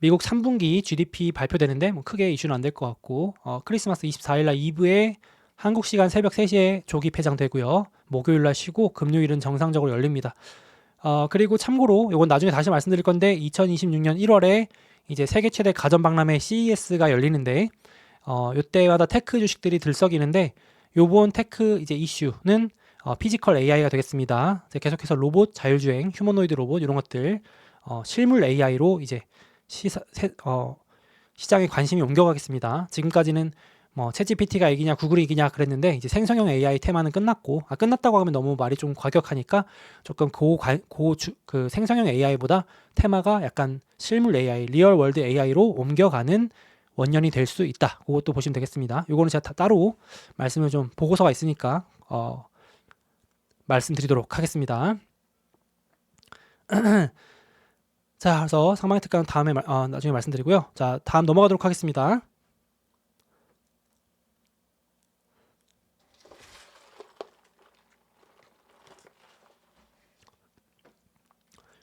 미국 3분기 GDP 발표되는데 뭐 크게 이슈는 안 될 것 같고 크리스마스 24일날 이브에 한국 시간 새벽 3시에 조기 폐장되고요. 목요일날 쉬고 금요일은 정상적으로 열립니다. 그리고 참고로 이건 나중에 다시 말씀드릴 건데 2026년 1월에 이제 세계 최대 가전 박람회 CES가 열리는데 요때마다 테크 주식들이 들썩이는데 요번 테크 이제 이슈는 피지컬 AI가 되겠습니다. 이제 계속해서 로봇, 자율주행, 휴머노이드 로봇 이런 것들 실물 AI로 이제 시장에 관심이 옮겨가겠습니다. 지금까지는 뭐 챗GPT가 이기냐 구글이 이기냐 그랬는데 이제 생성형 AI 테마는 끝났고 끝났다고 하면 너무 말이 좀 과격하니까 조금 그 생성형 AI보다 테마가 약간 실물 AI, 리얼 월드 AI로 옮겨가는 원년이 될 수 있다. 그것도 보시면 되겠습니다. 요거는 제가 따로 말씀을 좀 보고서가 있으니까 말씀드리도록 하겠습니다. 자, 그래서 상방의 특강은 다음에 나중에 말씀드리고요. 자, 다음 넘어가도록 하겠습니다.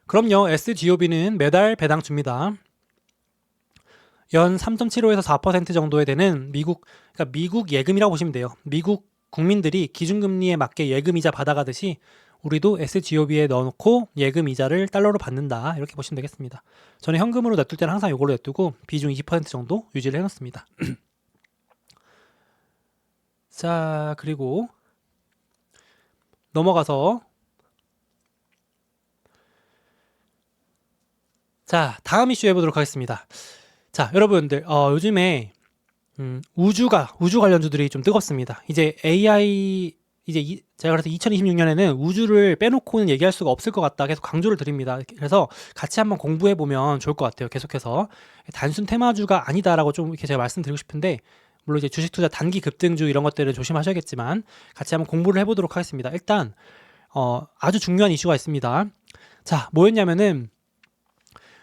그럼요. SGOB는 매달 배당 줍니다. 연 3.75에서 4% 정도에 되는 그러니까 미국 예금이라고 보시면 돼요. 미국 국민들이 기준금리에 맞게 예금이자 받아가듯이 우리도 SGOB에 넣어놓고 예금이자를 달러로 받는다. 이렇게 보시면 되겠습니다. 저는 현금으로 냅둘 때는 항상 이걸로 냅두고 비중 20% 정도 유지를 해놓습니다. 자, 그리고 넘어가서 자, 다음 이슈 해보도록 하겠습니다. 자, 여러분들 요즘에 우주 관련주들이 좀 뜨겁습니다. 이제 AI 제가 그래서 2026년에는 우주를 빼놓고는 얘기할 수가 없을 것 같다 계속 강조를 드립니다. 그래서 같이 한번 공부해 보면 좋을 것 같아요. 계속해서 단순 테마주가 아니다라고 좀 이렇게 제가 말씀드리고 싶은데 물론 이제 주식 투자 단기 급등주 이런 것들은 조심하셔야겠지만 같이 한번 공부를 해보도록 하겠습니다. 일단 아주 중요한 이슈가 있습니다. 자, 뭐였냐면은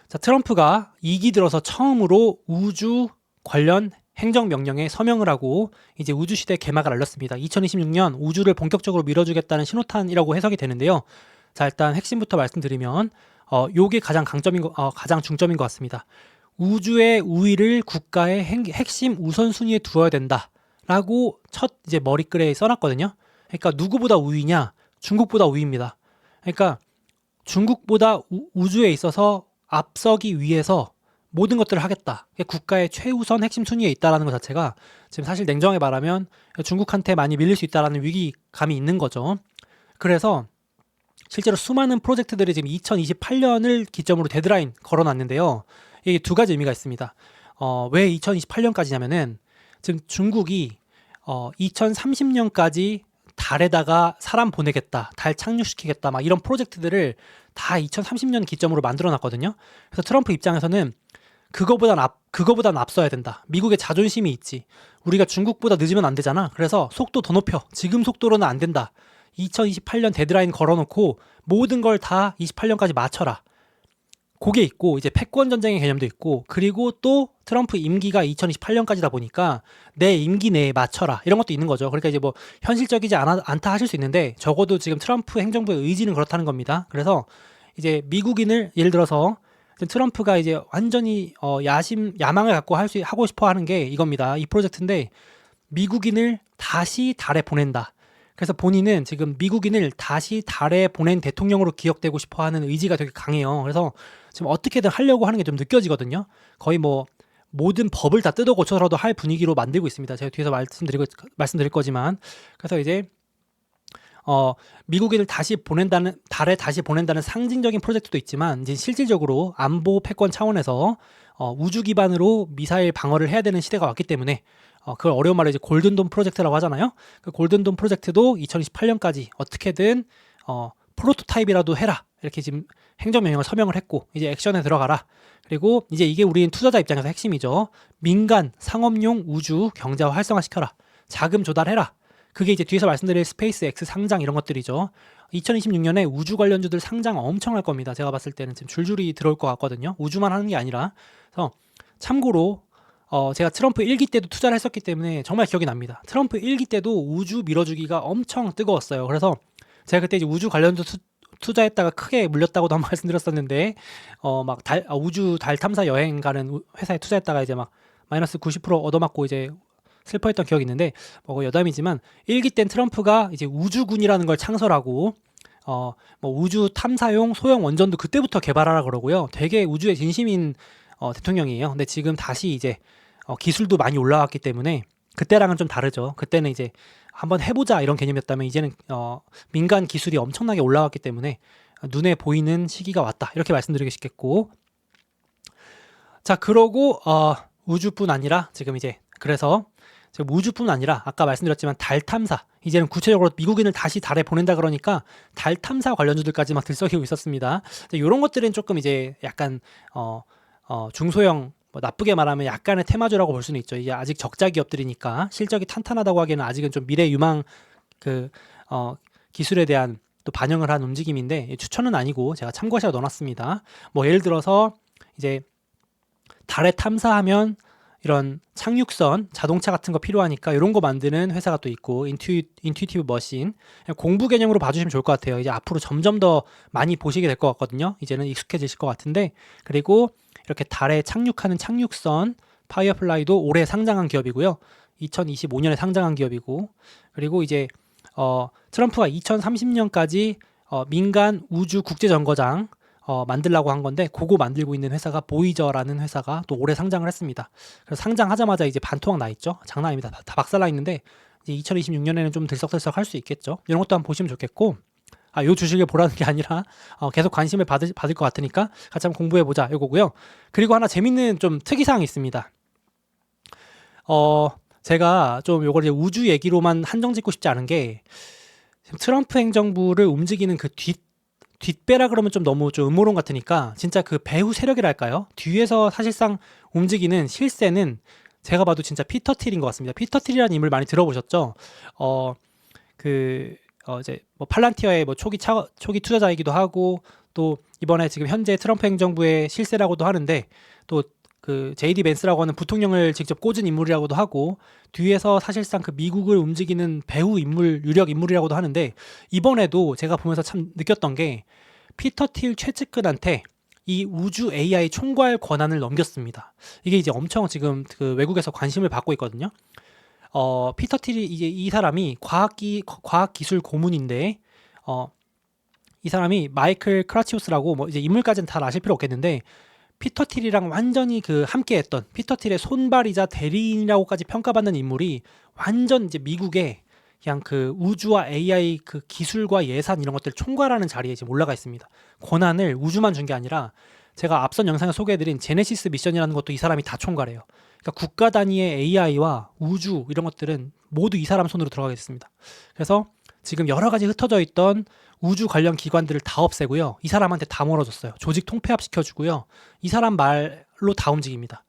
자, 트럼프가 2기 들어서 처음으로 우주 관련 행정명령에 서명을 하고 이제 우주시대 개막을 알렸습니다. 2026년 우주를 본격적으로 밀어주겠다는 신호탄이라고 해석이 되는데요. 자, 일단 핵심부터 말씀드리면 요게 가장 중점인 것 같습니다. 우주의 우위를 국가의 핵심 우선순위에 두어야 된다라고 첫 이제 머리글에 써놨거든요. 그러니까 누구보다 우위냐? 중국보다 우위입니다. 그러니까 중국보다 우주에 있어서 앞서기 위해서 모든 것들을 하겠다. 국가의 최우선 핵심 순위에 있다라는 것 자체가 지금 사실 냉정하게 말하면 중국한테 많이 밀릴 수 있다라는 위기감이 있는 거죠. 그래서 실제로 수많은 프로젝트들이 지금 2028년을 기점으로 데드라인 걸어놨는데요. 이게 두 가지 의미가 있습니다. 왜 2028년까지냐면은 지금 중국이 2030년까지 달에다가 사람 보내겠다, 달 착륙시키겠다, 막 이런 프로젝트들을 다 2030년 기점으로 만들어놨거든요. 그래서 트럼프 입장에서는 그거보단 앞서야 된다. 미국의 자존심이 있지. 우리가 중국보다 늦으면 안 되잖아. 그래서 속도 더 높여. 지금 속도로는 안 된다. 2028년 데드라인 걸어놓고 모든 걸 다 28년까지 맞춰라. 그게 있고 이제 패권 전쟁의 개념도 있고 그리고 또 트럼프 임기가 2028년까지다 보니까 내 임기 내에 맞춰라 이런 것도 있는 거죠. 그러니까 이제 뭐 현실적이지 않다 하실 수 있는데 적어도 지금 트럼프 행정부의 의지는 그렇다는 겁니다. 그래서 이제 미국인을 예를 들어서 트럼프가 이제 완전히 야망을 갖고 하고 싶어 하는 게 이겁니다. 이 프로젝트인데 미국인을 다시 달에 보낸다. 그래서 본인은 지금 미국인을 다시 달에 보낸 대통령으로 기억되고 싶어 하는 의지가 되게 강해요. 그래서 지금 어떻게든 하려고 하는 게 좀 느껴지거든요. 거의 뭐 모든 법을 다 뜯어 고쳐서라도 할 분위기로 만들고 있습니다. 제가 뒤에서 말씀드릴 거지만. 그래서 이제 미국인을 다시 보낸다는, 달에 다시 보낸다는 상징적인 프로젝트도 있지만, 이제 실질적으로 안보 패권 차원에서 우주 기반으로 미사일 방어를 해야 되는 시대가 왔기 때문에, 그걸 어려운 말로 이제 골든돔 프로젝트라고 하잖아요. 그 골든돔 프로젝트도 2028년까지 어떻게든 프로토타입이라도 해라, 이렇게 지금 행정명령을 서명을 했고, 이제 액션에 들어가라. 그리고 이제 이게 우리는 투자자 입장에서 핵심이죠. 민간 상업용 우주 경제화 활성화시켜라. 자금 조달해라. 그게 이제 뒤에서 말씀드릴 스페이스 X 상장 이런 것들이죠. 2026년에 우주 관련주들 상장 엄청 할 겁니다. 제가 봤을 때는 지금 줄줄이 들어올 것 같거든요. 우주만 하는 게 아니라. 그래서 참고로 제가 트럼프 1기 때도 투자를 했었기 때문에 정말 기억이 납니다. 트럼프 1기 때도 우주 밀어주기가 엄청 뜨거웠어요. 그래서 제가 그때 이제 우주 관련주 투자했다가 크게 물렸다고도 한번 말씀드렸었는데, 우주 달 탐사 여행 가는 회사에 투자했다가 이제 막 마이너스 90% 얻어맞고 이제 슬퍼했던 기억이 있는데, 뭐 여담이지만 1기 땐 트럼프가 이제 우주군이라는 걸 창설하고 뭐 우주 탐사용 소형 원전도 그때부터 개발하라 그러고요. 되게 우주에 진심인 대통령이에요. 근데 지금 다시 이제 기술도 많이 올라왔기 때문에 그때랑은 좀 다르죠. 그때는 이제 한번 해보자 이런 개념이었다면, 이제는 민간 기술이 엄청나게 올라왔기 때문에 눈에 보이는 시기가 왔다, 이렇게 말씀드리고 싶겠고, 자, 그러고 우주뿐 아니라 지금 이제, 그래서 지금 우주뿐 아니라 아까 말씀드렸지만 달 탐사, 이제는 구체적으로 미국인을 다시 달에 보낸다 그러니까 달 탐사 관련주들까지 막 들썩이고 있었습니다. 이런 것들은 조금 이제 약간 중소형, 뭐 나쁘게 말하면 약간의 테마주라고 볼 수는 있죠. 이게 아직 적자 기업들이니까 실적이 탄탄하다고 하기에는 아직은 좀 미래 유망 기술에 대한 또 반영을 한 움직임인데, 추천은 아니고 제가 참고하셔 넣어놨습니다. 뭐 예를 들어서 이제 달에 탐사하면 이런 착륙선, 자동차 같은 거 필요하니까 이런 거 만드는 회사가 또 있고, 인투이티브 머신, 공부 개념으로 봐주시면 좋을 것 같아요. 이제 앞으로 점점 더 많이 보시게 될 것 같거든요. 이제는 익숙해지실 것 같은데, 그리고 이렇게 달에 착륙하는 착륙선 파이어플라이도 올해 상장한 기업이고요. 2025년에 상장한 기업이고, 그리고 이제 트럼프가 2030년까지 민간 우주 국제정거장 만들라고 한 건데, 그거 만들고 있는 회사가 보이저라는 회사가 또 올해 상장을 했습니다. 그래서 상장하자마자 이제 반토막 나 있죠. 장난 아닙니다. 다 박살나 있는데, 이제 2026년에는 좀 들썩들썩 할 수 있겠죠. 이런 것도 한번 보시면 좋겠고, 요 주식을 보라는 게 아니라 계속 관심을 받을 것 같으니까 같이 한번 공부해보자, 이거고요. 그리고 하나 재밌는 좀 특이사항이 있습니다. 제가 좀 요걸 이제 우주 얘기로만 한정 짓고 싶지 않은 게, 트럼프 행정부를 움직이는 그 뒷배라 그러면 좀 너무 좀 음모론 같으니까, 진짜 그 배후 세력이랄까요? 뒤에서 사실상 움직이는 실세는 제가 봐도 진짜 피터 틸인 것 같습니다. 피터 틸이라는 인물 많이 들어보셨죠? 이제 뭐 팔란티어의 뭐 초기 투자자이기도 하고, 또 이번에 지금 현재 트럼프 행정부의 실세라고도 하는데, 또 그 JD 벤스라고 하는 부통령을 직접 꽂은 인물이라고도 하고, 뒤에서 사실상 그 미국을 움직이는 배후 인물, 유력 인물이라고도 하는데, 이번에도 제가 보면서 참 느꼈던 게, 피터 틸 최측근한테 이 우주 AI 총괄 권한을 넘겼습니다. 이게 이제 엄청 지금 그 외국에서 관심을 받고 있거든요. 피터 틸이 이제 이 사람이 과학기술 고문인데, 이 사람이 마이클 크라치우스라고, 뭐 이제 인물까지는 다 아실 필요 없겠는데, 피터 틸이랑 완전히 그 함께했던, 피터 틸의 손발이자 대리인이라고까지 평가받는 인물이 완전 이제 미국의 그냥 그 우주와 AI 그 기술과 예산 이런 것들 총괄하는 자리에 지금 올라가 있습니다. 권한을 우주만 준 게 아니라, 제가 앞선 영상에 소개해드린 제네시스 미션이라는 것도 이 사람이 다 총괄해요. 그러니까 국가 단위의 AI와 우주 이런 것들은 모두 이 사람 손으로 들어가게 됐습니다. 그래서 지금 여러 가지 흩어져 있던 우주 관련 기관들을 다 없애고요. 이 사람한테 다 몰아줬어요. 조직 통폐합 시켜주고요. 이 사람 말로 다 움직입니다.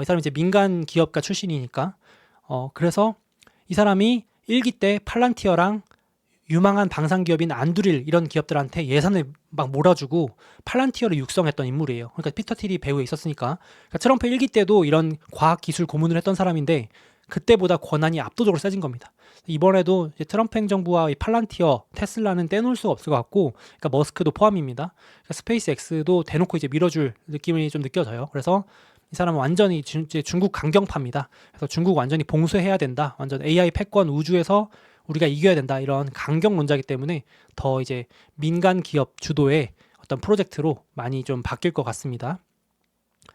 이 사람이 이제 민간 기업가 출신이니까. 그래서 이 사람이 1기 때 팔란티어랑 유망한 방산기업인 안두릴 이런 기업들한테 예산을 막 몰아주고 팔란티어를 육성했던 인물이에요. 그러니까 피터 틸이 배후에 있었으니까. 그러니까 트럼프 1기 때도 이런 과학기술 고문을 했던 사람인데, 그때보다 권한이 압도적으로 세진 겁니다. 이번에도 이제 트럼프 행정부와 이 팔란티어, 테슬라는 떼놓을 수가 없을 것 같고, 그러니까 머스크도 포함입니다. 그러니까 스페이스 X도 대놓고 이제 밀어줄 느낌이 좀 느껴져요. 그래서 사람은 완전히 이제 중국 강경파입니다. 그래서 중국 완전히 봉쇄해야 된다. 완전 AI 패권 우주에서 우리가 이겨야 된다. 이런 강경론자이기 때문에 더 이제 민간 기업 주도의 어떤 프로젝트로 많이 좀 바뀔 것 같습니다.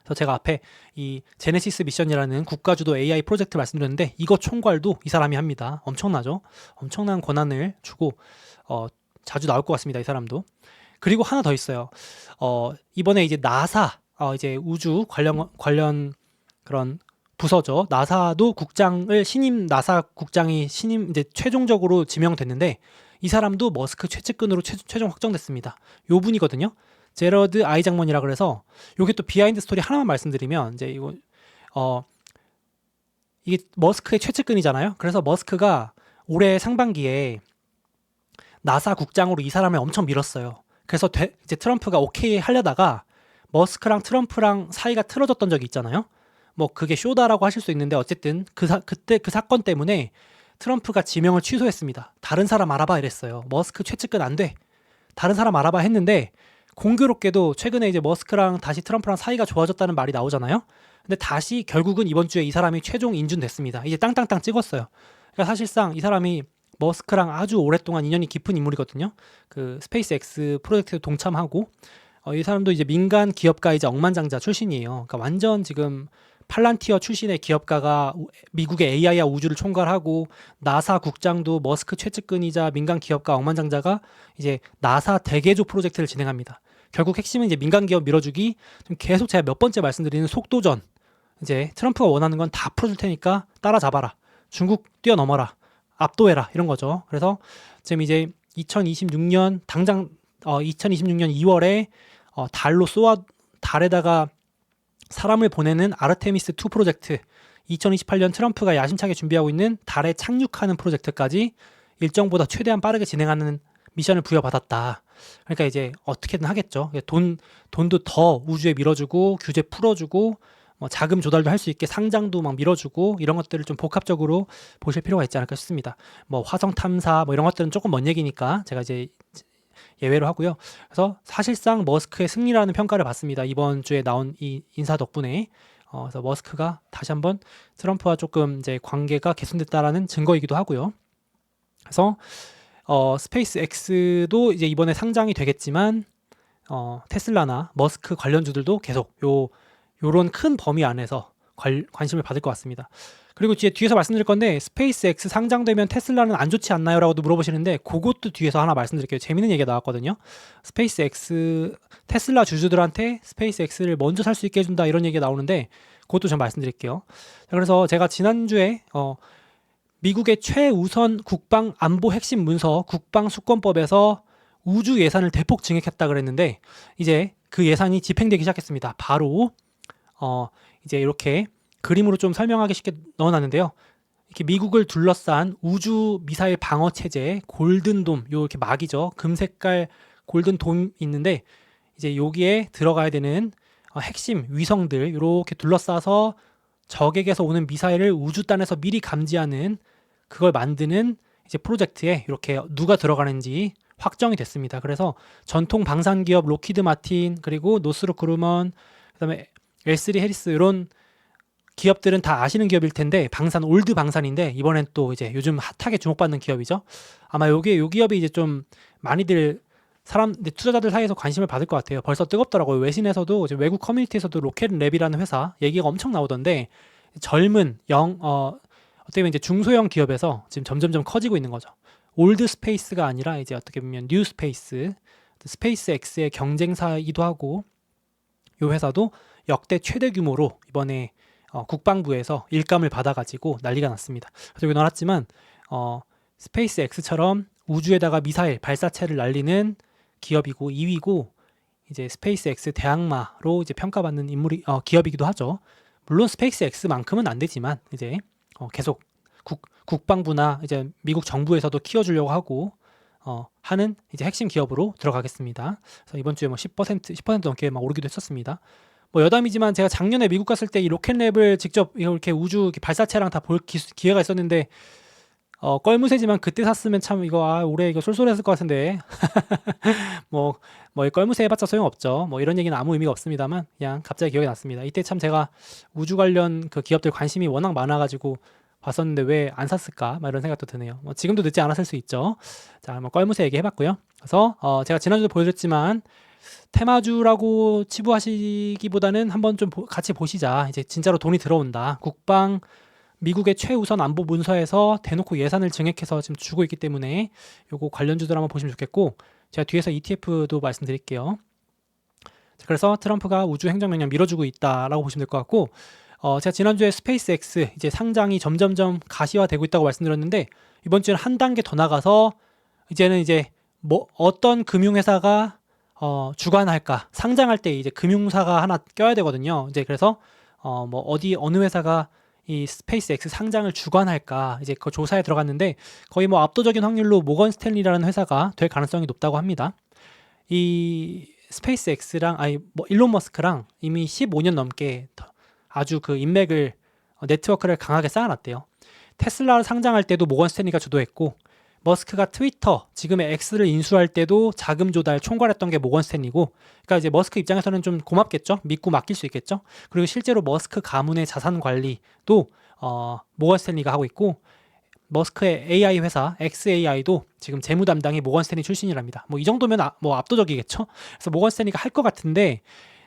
그래서 제가 앞에 이 제네시스 미션이라는 국가주도 AI 프로젝트 말씀드렸는데 이거 총괄도 이 사람이 합니다. 엄청나죠? 엄청난 권한을 주고 자주 나올 것 같습니다. 이 사람도. 그리고 하나 더 있어요. 이번에 이제 나사 이제 우주 관련 그런 부서죠. 나사도 국장을 신임 나사 국장이 신임 이제 최종적으로 지명됐는데 이 사람도 머스크 최측근으로 최종 확정됐습니다. 요 분이거든요. 제러드 아이작먼이라 그래서 요게 또 비하인드 스토리 하나만 말씀드리면 이제 이거 이게 머스크의 최측근이잖아요. 그래서 머스크가 올해 상반기에 나사 국장으로 이 사람을 엄청 밀었어요. 그래서 이제 트럼프가 오케이 하려다가 머스크랑 트럼프랑 사이가 틀어졌던 적이 있잖아요. 뭐 그게 쇼다라고 하실 수 있는데 어쨌든 그때 그 사건 때문에 트럼프가 지명을 취소했습니다. 다른 사람 알아봐 이랬어요. 머스크 최측근 안 돼. 다른 사람 알아봐 했는데 공교롭게도 최근에 이제 머스크랑 다시 트럼프랑 사이가 좋아졌다는 말이 나오잖아요. 근데 다시 결국은 이번 주에 이 사람이 최종 인준됐습니다. 이제 땅땅땅 찍었어요. 그러니까 사실상 이 사람이 머스크랑 아주 오랫동안 인연이 깊은 인물이거든요. 그 스페이스 X 프로젝트에 동참하고 이 사람도 이제 민간 기업가이자 억만장자 출신이에요. 그러니까 완전 지금 팔란티어 출신의 기업가가 미국의 AI와 우주를 총괄하고 나사 국장도 머스크 최측근이자 민간 기업가 억만장자가 이제 나사 대개조 프로젝트를 진행합니다. 결국 핵심은 이제 민간 기업 밀어주기. 좀 계속 제가 몇 번째 말씀드리는 속도전. 이제 트럼프가 원하는 건 다 풀어줄 테니까 따라잡아라. 중국 뛰어넘어라. 압도해라. 이런 거죠. 그래서 지금 이제 2026년 당장 2026년 2월에 달에다가 사람을 보내는 아르테미스 2 프로젝트, 2028년 트럼프가 야심차게 준비하고 있는 달에 착륙하는 프로젝트까지 일정보다 최대한 빠르게 진행하는 미션을 부여받았다. 그러니까 이제 어떻게든 하겠죠. 돈도 더 우주에 밀어주고 규제 풀어주고 뭐 자금 조달도 할 수 있게 상장도 막 밀어주고 이런 것들을 좀 복합적으로 보실 필요가 있지 않을까 싶습니다. 뭐 화성 탐사 뭐 이런 것들은 조금 먼 얘기니까 제가 이제 예외로 하고요. 그래서 사실상 머스크의 승리라는 평가를 받습니다. 이번 주에 나온 이 인사 덕분에. 그래서 머스크가 다시 한번 트럼프와 조금 이제 관계가 개선됐다라는 증거이기도 하고요. 그래서 스페이스 X도 이제 이번에 상장이 되겠지만 테슬라나 머스크 관련주들도 계속 요런 큰 범위 안에서 관심을 받을 것 같습니다. 그리고 뒤에서 말씀드릴 건데 스페이스 X 상장되면 테슬라는 안 좋지 않나요? 라고도 물어보시는데 그것도 뒤에서 하나 말씀드릴게요. 재밌는 얘기가 나왔거든요. 스페이스 X 테슬라 주주들한테 스페이스 X를 먼저 살 수 있게 해준다 이런 얘기가 나오는데 그것도 좀 말씀드릴게요. 그래서 제가 지난주에 미국의 최우선 국방 안보 핵심 문서 국방수권법에서 우주 예산을 대폭 증액했다 그랬는데 이제 그 예산이 집행되기 시작했습니다. 바로 이제 이렇게 그림으로 좀 설명하기 쉽게 넣어놨는데요. 이렇게 미국을 둘러싼 우주 미사일 방어 체제 골든돔, 요 이렇게 막이죠. 금색깔 골든돔 있는데 이제 여기에 들어가야 되는 핵심 위성들 이렇게 둘러싸서 적에게서 오는 미사일을 우주단에서 미리 감지하는 그걸 만드는 이제 프로젝트에 이렇게 누가 들어가는지 확정이 됐습니다. 그래서 전통 방산 기업 로키드 마틴 그리고 노스롭 그루먼 그다음에 L3 해리스 이런 기업들은 다 아시는 기업일 텐데 올드 방산인데 이번엔 또 이제 요즘 핫하게 주목받는 기업이죠. 아마 요 기업이 이제 좀 많이들 투자자들 사이에서 관심을 받을 것 같아요. 벌써 뜨겁더라고요. 외신에서도 이제 외국 커뮤니티에서도 로켓랩이라는 회사 얘기가 엄청 나오던데 젊은 어떻게 보면 이제 중소형 기업에서 지금 점점점 커지고 있는 거죠. 올드 스페이스가 아니라 이제 어떻게 보면 뉴 스페이스, 스페이스 X의 경쟁사이기도 하고 요 회사도 역대 최대 규모로 이번에 국방부에서 일감을 받아가지고 난리가 났습니다. 그래서 여기 넣어놨지만 스페이스 X처럼 우주에다가 미사일 발사체를 날리는 기업이고 2위고 이제 스페이스 X 대항마로 이제 평가받는 기업이기도 하죠. 물론 스페이스 X만큼은 안 되지만 이제 계속 국방부나 이제 미국 정부에서도 키워주려고 하고 하는 이제 핵심 기업으로 들어가겠습니다. 그래서 이번 주에 뭐 10% 넘게 막 오르기도 했었습니다. 뭐 여담이지만 제가 작년에 미국 갔을 때 이 로켓랩을 직접 이렇게 우주 발사체랑 다 볼 기회가 있었는데 껄무새지만 그때 샀으면 참 이거 올해 이거 쏠쏠했을 것 같은데 뭐 껄무새 해봤자 소용없죠. 뭐 이런 얘기는 아무 의미가 없습니다만 그냥 갑자기 기억이 났습니다. 이때 참 제가 우주 관련 그 기업들 관심이 워낙 많아가지고 봤었는데 왜 안 샀을까? 막 이런 생각도 드네요. 뭐 지금도 늦지 않았을 수 있죠. 자, 뭐 껄무새 얘기해봤고요. 그래서 제가 지난주도 보여드렸지만 테마주라고 치부하시기보다는 한번 좀 같이 보시자. 이제 진짜로 돈이 들어온다. 미국의 최우선 안보 문서에서 대놓고 예산을 증액해서 지금 주고 있기 때문에 요거 관련주들 한번 보시면 좋겠고, 제가 뒤에서 ETF도 말씀드릴게요. 그래서 트럼프가 우주 행정명령 밀어주고 있다라고 보시면 될 것 같고, 제가 지난주에 스페이스X 이제 상장이 점점점 가시화되고 있다고 말씀드렸는데, 이번 주에는 한 단계 더 나가서 이제는 이제 뭐 어떤 금융회사가 주관할까, 상장할 때 이제 금융사가 하나 껴야 되거든요. 이제 그래서 뭐 어느 회사가 이 스페이스X 상장을 주관할까 이제 그 조사에 들어갔는데 거의 뭐 압도적인 확률로 모건 스탠리라는 회사가 될 가능성이 높다고 합니다. 이 스페이스X랑 뭐 일론 머스크랑 이미 15년 넘게 아주 그 인맥을 네트워크를 강하게 쌓아놨대요. 테슬라를 상장할 때도 모건 스탠리가 주도했고, 머스크가 트위터 지금의 X를 인수할 때도 자금 조달 총괄했던 게 모건 스탠리고, 그러니까 이제 머스크 입장에서는 좀 고맙겠죠. 믿고 맡길 수 있겠죠. 그리고 실제로 머스크 가문의 자산 관리도 모건 스탠리가 하고 있고, 머스크의 AI 회사 XAI도 지금 재무 담당이 모건 스탠리 출신이랍니다. 뭐 이 정도면 뭐 압도적이겠죠. 그래서 모건 스탠리가 할 것 같은데,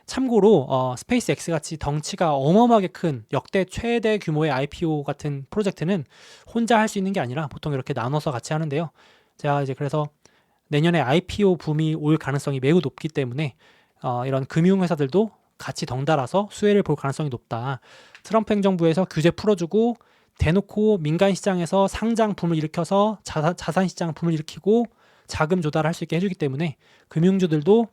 참고로 스페이스X 같이 덩치가 어마어마하게 큰 역대 최대 규모의 IPO 같은 프로젝트는 혼자 할 수 있는 게 아니라 보통 이렇게 나눠서 같이 하는데요. 제가 이제 그래서 내년에 IPO 붐이 올 가능성이 매우 높기 때문에 이런 금융회사들도 같이 덩달아서 수혜를 볼 가능성이 높다. 트럼프 행정부에서 규제 풀어주고 대놓고 민간 시장에서 상장 붐을 일으켜서 자산 시장 붐을 일으키고 자금 조달할 수 있게 해주기 때문에 금융주들도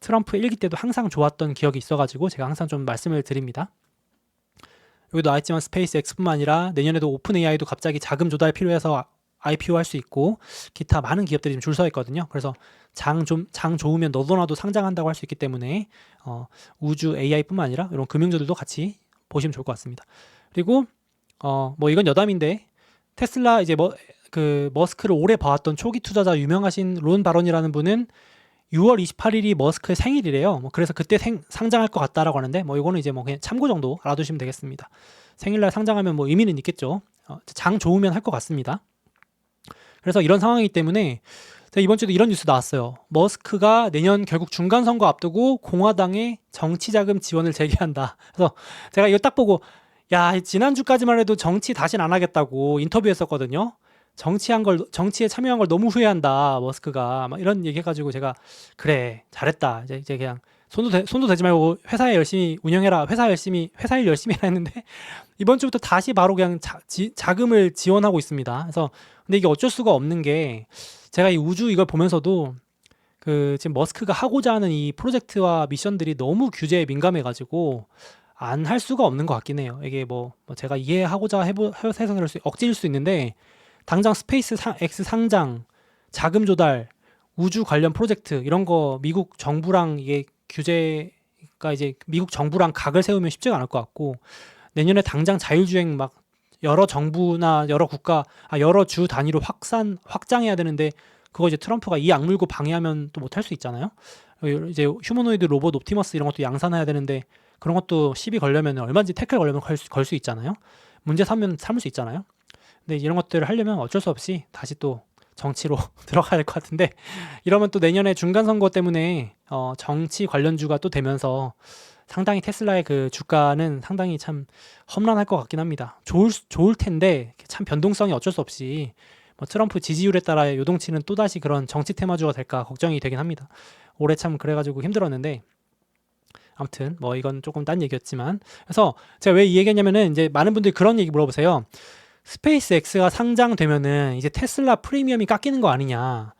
트럼프 1기 때도 항상 좋았던 기억이 있어가지고 제가 항상 좀 말씀을 드립니다. 여기도 나와있지만 스페이스X뿐만 아니라 내년에도 오픈 AI도 갑자기 자금 조달 필요해서 IPO 할 수 있고 기타 많은 기업들이 지금 줄 서 있거든요. 그래서 장 좋으면 너도 나도 상장한다고 할 수 있기 때문에 우주 AI뿐만 아니라 이런 금융주들도 같이 보시면 좋을 것 같습니다. 그리고 뭐 이건 여담인데 테슬라 이제 그 머스크를 오래 봐왔던 초기 투자자 유명하신 론 바론이라는 분은 6월 28일이 머스크의 생일이래요. 뭐 그래서 그때 상장할 것 같다라고 하는데 뭐 이거는 이제 뭐 그냥 참고 정도 알아두시면 되겠습니다. 생일날 상장하면 뭐 의미는 있겠죠. 장 좋으면 할 것 같습니다. 그래서 이런 상황이기 때문에 이번 주도 이런 뉴스 나왔어요. 머스크가 내년 결국 중간 선거 앞두고 공화당에 정치 자금 지원을 재개한다. 그래서 제가 이거 딱 보고 야, 지난주까지만 해도 정치 다신 안 하겠다고 인터뷰했었거든요. 정치에 참여한 걸 너무 후회한다 머스크가 막 이런 얘기 해가지고 제가 그래 잘했다 이제 그냥 손도 대지 말고 회사 일 열심히 해라 해라 했는데 이번 주부터 다시 바로 그냥 자금을 지원하고 있습니다. 그래서 근데 이게 어쩔 수가 없는 게 제가 이 우주 이걸 보면서도 그 지금 머스크가 하고자 하는 이 프로젝트와 미션들이 너무 규제에 민감해가지고 안 할 수가 없는 것 같긴 해요. 이게 뭐 제가 이해하고자 해서 그럴 억지일 수 있는데 당장 스페이스X 상장, 자금 조달, 우주 관련 프로젝트 이런 거 미국 정부랑 이게 규제가 이제 미국 정부랑 각을 세우면 쉽지가 않을 것 같고 내년에 당장 자율주행 막 여러 정부나 여러 주 단위로 확장해야 되는데 그거 이제 트럼프가 이 악물고 방해하면 또 못할 수 있잖아요. 이제 휴머노이드 로봇 옵티머스 이런 것도 양산해야 되는데 그런 것도 시비 걸려면 얼마든지 태클 걸려면 걸 수 있잖아요. 문제 삼을 수 있잖아요. 근데 이런 것들을 하려면 어쩔 수 없이 다시 또 정치로 들어가야 될 것 같은데 이러면 또 내년에 중간선거 때문에 정치 관련주가 또 되면서 상당히 테슬라의 그 주가는 상당히 참 험난할 것 같긴 합니다. 좋을 텐데 참 변동성이 어쩔 수 없이 뭐 트럼프 지지율에 따라 요동치는 또다시 그런 정치 테마주가 될까 걱정이 되긴 합니다. 올해 참 그래가지고 힘들었는데 아무튼 뭐 이건 조금 딴 얘기였지만 그래서 제가 왜 이 얘기했냐면은 이제 많은 분들이 그런 얘기 물어보세요. 스페이스X가 상장되면은 이제 테슬라 프리미엄이 깎이는 거 아니냐.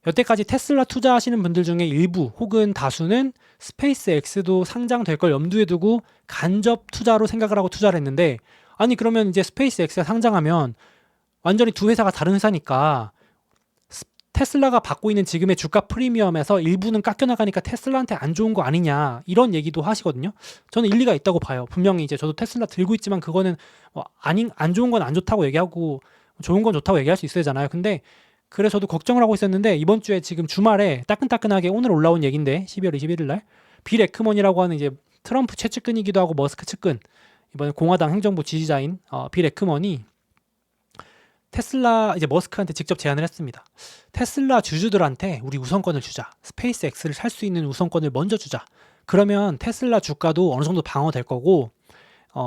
여태까지 테슬라 투자하시는 분들 중에 일부 혹은 다수는 스페이스X도 상장될 걸 염두에 두고 간접 투자로 생각을 하고 투자를 했는데 아니 그러면 이제 스페이스X가 상장하면 완전히 두 회사가 다른 회사니까 테슬라가 받고 있는 지금의 주가 프리미엄에서 일부는 깎여나가니까 테슬라한테 안 좋은 거 아니냐 이런 얘기도 하시거든요. 저는 일리가 있다고 봐요. 분명히 이제 저도 테슬라 들고 있지만 그거는 안 좋은 건 안 좋다고 얘기하고 좋은 건 좋다고 얘기할 수 있어야 되잖아요. 근데 그래서 저도 걱정을 하고 있었는데 이번 주에 지금 주말에 따끈따끈하게 오늘 올라온 얘기인데 12월 21일 날 빌 에크먼이라고 하는 이제 트럼프 최측근이기도 하고 머스크 측근, 이번에 공화당 행정부 지지자인 빌 에크먼이 테슬라 이제 머스크한테 직접 제안을 했습니다. 테슬라 주주들한테 우리 우선권을 주자. 스페이스 X를 살 수 있는 우선권을 먼저 주자. 그러면 테슬라 주가도 어느 정도 방어될 거고,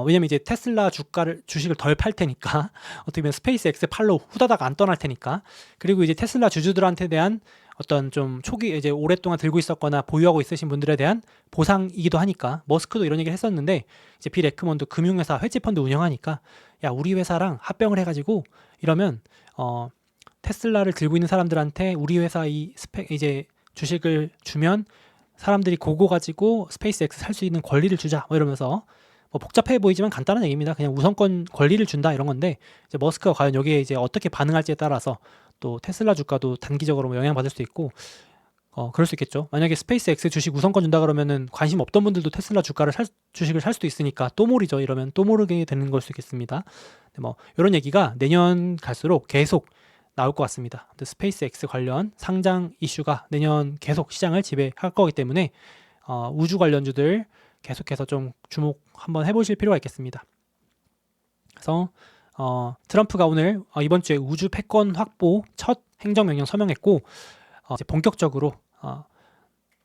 왜냐면 이제 테슬라 주식을 덜 팔 테니까, 어떻게 보면 스페이스 X 팔로 후다닥 안 떠날 테니까, 그리고 이제 테슬라 주주들한테 대한 어떤 좀 초기 이제 오랫동안 들고 있었거나 보유하고 있으신 분들에 대한 보상이기도 하니까, 머스크도 이런 얘기를 했었는데, 이제 빌 에크먼도 금융회사 헤지펀드 운영하니까, 야, 우리 회사랑 합병을 해가지고 이러면 테슬라를 들고 있는 사람들한테 우리 회사 이제 주식을 주면 사람들이 그거 가지고 스페이스 X 살 수 있는 권리를 주자, 뭐 이러면서, 뭐 복잡해 보이지만 간단한 얘기입니다. 그냥 우선권 권리를 준다 이런 건데, 이제 머스크가 과연 여기에 이제 어떻게 반응할지에 따라서 또 테슬라 주가도 단기적으로 뭐 영향받을 수도 있고, 그럴 수 있겠죠. 만약에 스페이스 X 주식 우선권 준다 그러면은 관심 없던 분들도 테슬라 주식을 살 수도 있으니까 또 모르죠. 이러면 또 모르게 되는 걸 수 있겠습니다. 뭐 이런 얘기가 내년 갈수록 계속 나올 것 같습니다. 스페이스 X 관련 상장 이슈가 내년 계속 시장을 지배할 거기 때문에 우주 관련주들 계속해서 좀 주목 한번 해보실 필요가 있겠습니다. 그래서 트럼프가 오늘 이번 주에 우주 패권 확보 첫 행정명령 서명했고, 이제 본격적으로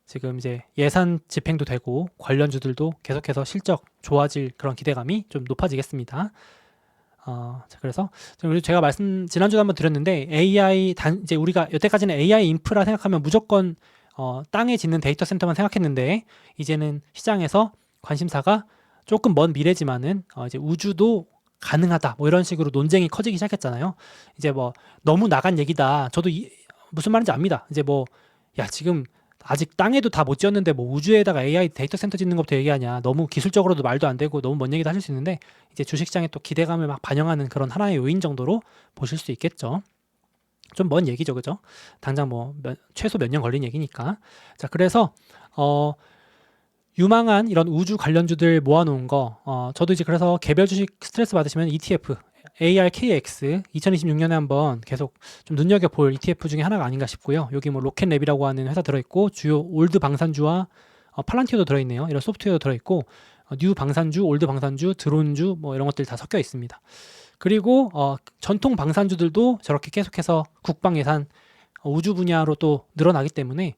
지금 이제 예산 집행도 되고 관련주들도 계속해서 실적 좋아질 그런 기대감이 좀 높아지겠습니다. 자, 그래서 제가 지난주에 한번 드렸는데, 이제 우리가 여태까지는 AI 인프라 생각하면 무조건 땅에 짓는 데이터 센터만 생각했는데, 이제는 시장에서 관심사가 조금 먼 미래지만은 이제 우주도 가능하다, 뭐 이런 식으로 논쟁이 커지기 시작했잖아요. 이제 뭐 너무 나간 얘기다. 저도 무슨 말인지 압니다. 이제 뭐 야, 지금 아직 땅에도 다 못 지었는데 뭐 우주에다가 AI 데이터 센터 짓는 것부터 얘기하냐, 너무 기술적으로도 말도 안 되고 너무 먼 얘기도 하실 수 있는데, 이제 주식시장에 또 기대감을 막 반영하는 그런 하나의 요인 정도로 보실 수 있겠죠. 좀 먼 얘기죠, 그죠? 당장 뭐 최소 몇 년 걸린 얘기니까. 자, 그래서 유망한 이런 우주 관련주들 모아놓은 거, 저도 이제 그래서 개별 주식 스트레스 받으시면 ETF ARKX 2026년에 한번 계속 좀 눈여겨볼 ETF 중에 하나가 아닌가 싶고요. 여기 뭐 로켓랩이라고 하는 회사 들어있고, 주요 올드 방산주와 팔란티어도 들어있네요. 이런 소프트웨어도 들어있고, 뉴 방산주, 올드 방산주, 드론주 뭐 이런 것들 다 섞여 있습니다. 그리고 전통 방산주들도 저렇게 계속해서 국방 예산 우주 분야로 또 늘어나기 때문에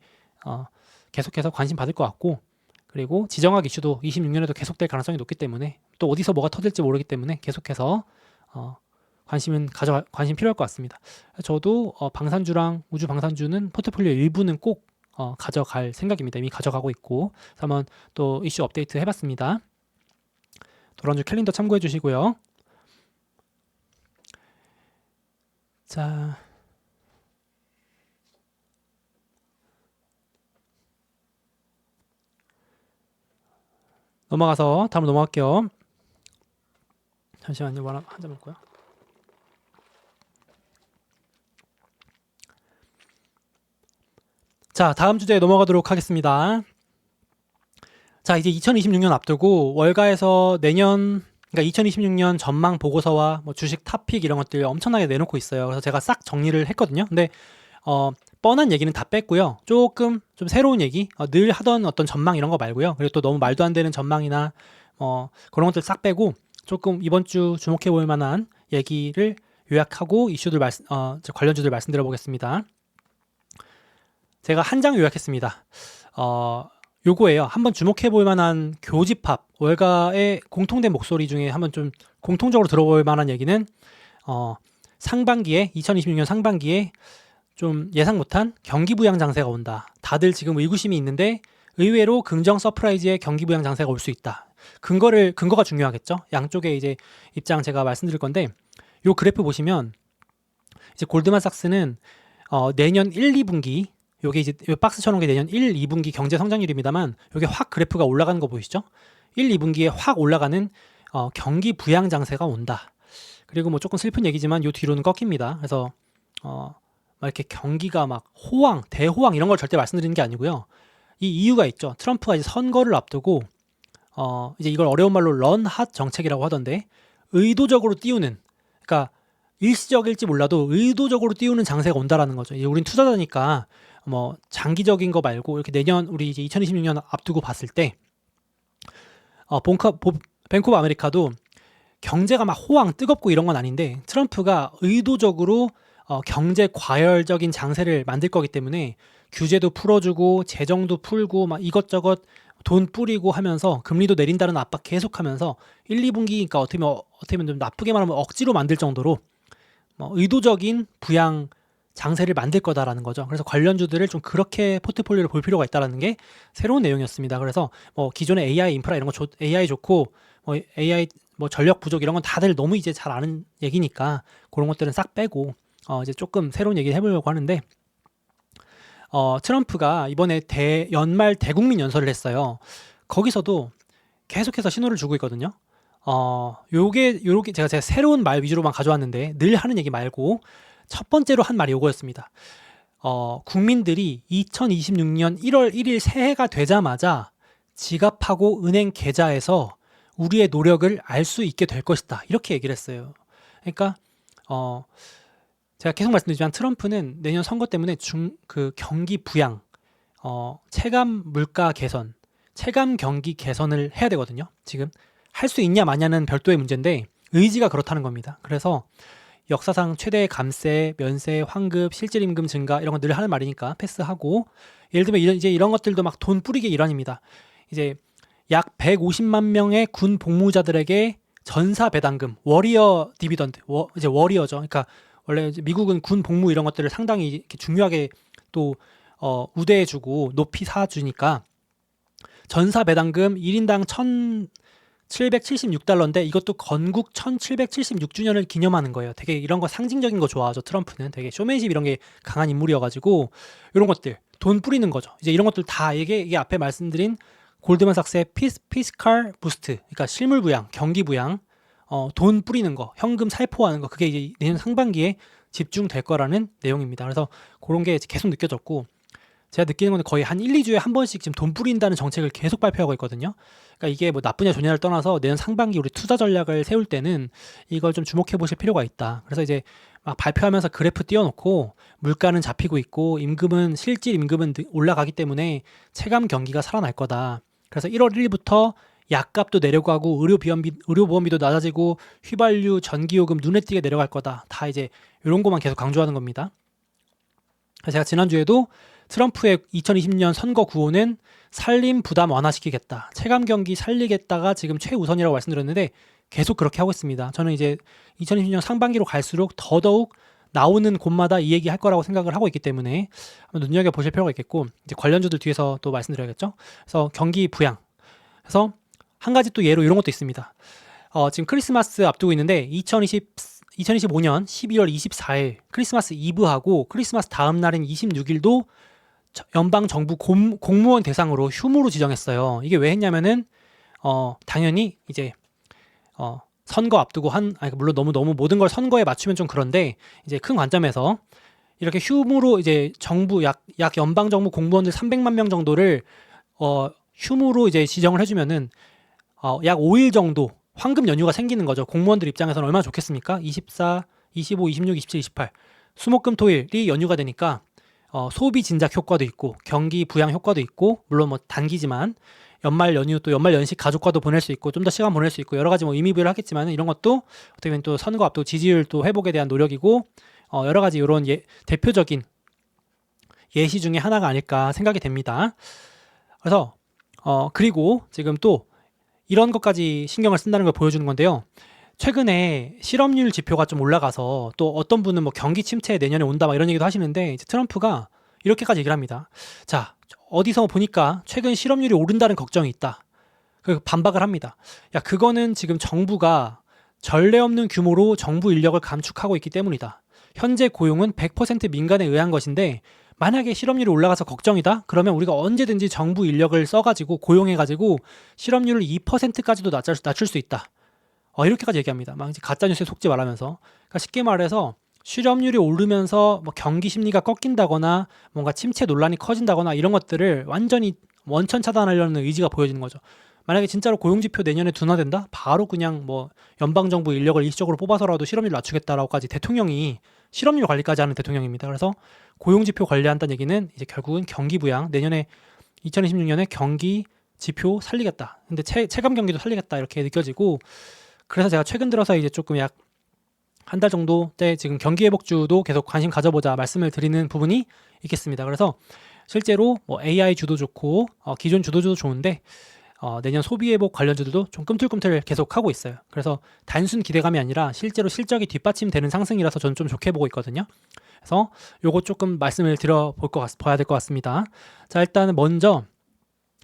계속해서 관심 받을 것 같고, 그리고 지정학 이슈도 26년에도 계속될 가능성이 높기 때문에, 또 어디서 뭐가 터질지 모르기 때문에 계속해서 관심 필요할 것 같습니다. 저도 방산주랑 우주 방산주는 포트폴리오 일부는 꼭 가져갈 생각입니다. 이미 가져가고 있고, 한번 또 이슈 업데이트 해봤습니다. 도란주 캘린더 참고해 주시고요. 자, 넘어가서 다음으로 넘어갈게요. 잠시만요. 한잔 먹고요. 자, 다음 주제에 넘어가도록 하겠습니다. 자, 이제 2026년 앞두고 월가에서 그러니까 2026년 전망 보고서와 뭐 주식 탑픽 이런 것들 엄청나게 내놓고 있어요. 그래서 제가 싹 정리를 했거든요. 근데 뻔한 얘기는 다 뺐고요. 조금 좀 새로운 얘기, 늘 하던 어떤 전망 이런 거 말고요. 그리고 또 너무 말도 안 되는 전망이나 그런 것들 싹 빼고, 조금 이번 주 주목해 볼 만한 얘기를 요약하고 이슈들 관련주들 말씀드려 보겠습니다. 제가 한 장 요약했습니다. 요거예요. 한번 주목해 볼 만한 교집합, 월가의 공통된 목소리 중에 한번 좀 공통적으로 들어볼 만한 얘기는, 2026년 상반기에 좀 예상 못한 경기 부양 장세가 온다. 다들 지금 의구심이 있는데 의외로 긍정 서프라이즈의 경기 부양 장세가 올 수 있다. 근거가 중요하겠죠. 양쪽의 이제 입장 제가 말씀드릴 건데, 요 그래프 보시면 이제 골드만삭스는 내년 1, 2분기, 요게 이제 요 박스 쳐놓은 게 내년 1, 2분기 경제 성장률입니다만, 요게 확 그래프가 올라가는 거 보이시죠? 1, 2분기에 확 올라가는 경기 부양 장세가 온다. 그리고 뭐 조금 슬픈 얘기지만 요 뒤로는 꺾입니다. 그래서 막 이렇게 경기가 막 대호황 이런 걸 절대 말씀드리는 게 아니고요. 이 이유가 있죠. 트럼프가 이제 선거를 앞두고 이제 이걸 어려운 말로 런 핫 정책이라고 하던데, 의도적으로 띄우는, 그러니까 일시적일지 몰라도 의도적으로 띄우는 장세가 온다라는 거죠. 이제 우린 투자자니까 뭐 장기적인 거 말고 이렇게 내년 우리 이제 2026년 앞두고 봤을 때 뱅크 오브 아메리카도 경제가 막 호황 뜨겁고 이런 건 아닌데 트럼프가 의도적으로 경제 과열적인 장세를 만들 거기 때문에 규제도 풀어주고 재정도 풀고 막 이것저것 돈 뿌리고 하면서 금리도 내린다는 압박 계속하면서 1, 2분기니까 어떻게 보면 좀 나쁘게 말하면 억지로 만들 정도로 의도적인 부양 장세를 만들 거다라는 거죠. 그래서 관련주들을 좀 그렇게 포트폴리오를 볼 필요가 있다라는 게 새로운 내용이었습니다. 그래서 기존의 AI 인프라 이런 거 AI 좋고 AI 전력 부족 이런 건 다들 너무 이제 잘 아는 얘기니까 그런 것들은 싹 빼고 이제 조금 새로운 얘기를 해보려고 하는데 트럼프가 이번에 연말 대국민 연설을 했어요. 거기서도 계속해서 신호를 주고 있거든요. 요게 제가 새로운 말 위주로만 가져왔는데 늘 하는 얘기 말고 첫 번째로 한 말이 요거였습니다. 국민들이 2026년 1월 1일 새해가 되자마자 지갑하고 은행 계좌에서 우리의 노력을 알 수 있게 될 것이다. 이렇게 얘기를 했어요. 그러니까 제가 계속 말씀드리지만 트럼프는 내년 선거 때문에 경기 부양, 체감 물가 개선, 체감 경기 개선을 해야 되거든요. 지금 할 수 있냐 마냐는 별도의 문제인데 의지가 그렇다는 겁니다. 그래서 역사상 최대의 감세, 면세, 환급, 실질임금 증가 이런 거 늘 하는 말이니까 패스하고 예를 들면 이제 이런 것들도 막 돈 뿌리기 일환입니다. 이제 약 150만 명의 군 복무자들에게 전사 배당금, 워리어 디비던드, 이제 워리어죠. 그러니까 원래 미국은 군 복무 이런 것들을 상당히 이렇게 중요하게 또 우대해주고 높이 사주니까 전사 배당금 1인당 1,776달러인데 이것도 건국 1776주년을 기념하는 거예요. 되게 이런 거 상징적인 거 좋아하죠. 트럼프는 되게 쇼맨십 이런 게 강한 인물이어가지고 이런 것들 돈 뿌리는 거죠. 이제 이런 것들 다 이게 앞에 말씀드린 골드만삭스의 피스칼 부스트, 그러니까 실물 부양, 경기 부양, 돈 뿌리는 거, 현금 살포하는 거, 그게 이제 내년 상반기에 집중될 거라는 내용입니다. 그래서 그런 게 계속 느껴졌고, 제가 느끼는 건 거의 한 1, 2주에 한 번씩 지금 돈 뿌린다는 정책을 계속 발표하고 있거든요. 그러니까 이게 뭐 나쁘냐 좋냐를 떠나서 내년 상반기 우리 투자 전략을 세울 때는 이걸 좀 주목해 보실 필요가 있다. 그래서 이제 막 발표하면서 그래프 띄워놓고 물가는 잡히고 있고 임금은 실질 임금은 올라가기 때문에 체감 경기가 살아날 거다. 그래서 1월 1일부터 약값도 내려가고 의료보험비도 낮아지고 휘발유, 전기요금 눈에 띄게 내려갈 거다. 다 이제 이런 것만 계속 강조하는 겁니다. 제가 지난주에도 트럼프의 2020년 선거 구호는 살림 부담 완화시키겠다. 체감 경기 살리겠다가 지금 최우선이라고 말씀드렸는데 계속 그렇게 하고 있습니다. 저는 이제 2020년 상반기로 갈수록 더더욱 나오는 곳마다 이 얘기 할 거라고 생각을 하고 있기 때문에 한번 눈여겨보실 필요가 있겠고 이제 관련주들 뒤에서 또 말씀드려야겠죠. 그래서 경기 부양. 그래서 한 가지 또 예로 이런 것도 있습니다. 지금 크리스마스 앞두고 있는데 2025년 12월 24일 크리스마스 이브하고 크리스마스 다음 날인 26일도 연방정부 공무원 대상으로 휴무로 지정했어요. 이게 왜 했냐면은 당연히 이제 선거 앞두고 물론 너무 모든 걸 선거에 맞추면 좀 그런데 이제 큰 관점에서 이렇게 휴무로 이제 약 연방 정부 공무원들 300만 명 정도를 휴무로 이제 지정을 해주면은 약 5일 정도 황금 연휴가 생기는 거죠. 공무원들 입장에서는 얼마나 좋겠습니까? 24, 25, 26, 27, 28 수목금토일이 연휴가 되니까 소비 진작 효과도 있고 경기 부양 효과도 있고 물론 뭐 단기지만 연말 연휴 또 연말 연식 가족과도 보낼 수 있고 좀 더 시간 보낼 수 있고 여러 가지 뭐 의미부여를 하겠지만 이런 것도 어떻게 보면 또 선거 앞두고 지지율 또 회복에 대한 노력이고 여러 가지 이런 대표적인 예시 중에 하나가 아닐까 생각이 됩니다. 그래서 그리고 지금 또 이런 것까지 신경을 쓴다는 걸 보여주는 건데요. 최근에 실업률 지표가 좀 올라가서 또 어떤 분은 뭐 경기 침체 내년에 온다 막 이런 얘기도 하시는데 이제 트럼프가 이렇게까지 얘기를 합니다. 자, 어디서 보니까 최근 실업률이 오른다는 걱정이 있다. 그 반박을 합니다. 야, 그거는 지금 정부가 전례 없는 규모로 정부 인력을 감축하고 있기 때문이다. 현재 고용은 100% 민간에 의한 것인데 만약에 실업률이 올라가서 걱정이다? 그러면 우리가 언제든지 정부 인력을 써가지고 고용해가지고 실업률을 2%까지도 낮출 수 있다. 이렇게까지 얘기합니다. 막 이제 가짜뉴스에 속지 말라면서. 그러니까 쉽게 말해서 실업률이 오르면서 뭐 경기 심리가 꺾인다거나 뭔가 침체 논란이 커진다거나 이런 것들을 완전히 원천 차단하려는 의지가 보여지는 거죠. 만약에 진짜로 고용지표 내년에 둔화된다? 바로 그냥 뭐 연방정부 인력을 일시적으로 뽑아서라도 실업률 낮추겠다라고까지 대통령이 실업률 관리까지 하는 대통령입니다. 그래서 고용지표 관리한다는 얘기는 이제 결국은 경기 부양, 내년에 2026년에 경기 지표 살리겠다. 근데 체감 경기도 살리겠다 이렇게 느껴지고, 그래서 제가 최근 들어서 이제 조금 약 한 달 정도 때 지금 경기회복주도 계속 관심 가져보자 말씀을 드리는 부분이 있겠습니다. 그래서 실제로 뭐 AI 주도 좋고 기존 주도주도 좋은데 내년 소비회복 관련주들도 좀 꿈틀꿈틀 계속 하고 있어요. 그래서 단순 기대감이 아니라 실제로 실적이 뒷받침되는 상승이라서 저는 좀 좋게 보고 있거든요. 그래서 요거 조금 말씀을 봐야 될 것 같습니다. 자, 일단은 먼저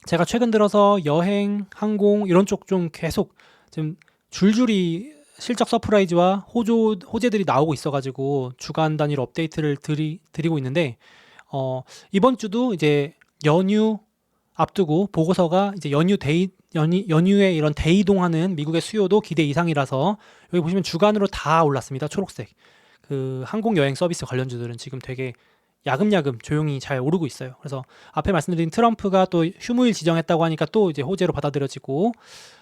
제가 최근 들어서 여행, 항공 이런 쪽 좀 계속 지금 줄줄이 실적 서프라이즈와 호재들이 나오고 있어가지고 주간 단위로 업데이트를 드리고 있는데, 이번 주도 이제 연휴 앞두고 보고서가 이제 연휴에 이런 대이동하는 미국의 수요도 기대 이상이라서 여기 보시면 주간으로 다 올랐습니다. 초록색. 그 항공 여행 서비스 관련주들은 지금 되게 야금야금 조용히 잘 오르고 있어요. 그래서 앞에 말씀드린 트럼프가 또 휴무일 지정했다고 하니까 또 이제 호재로 받아들여지고,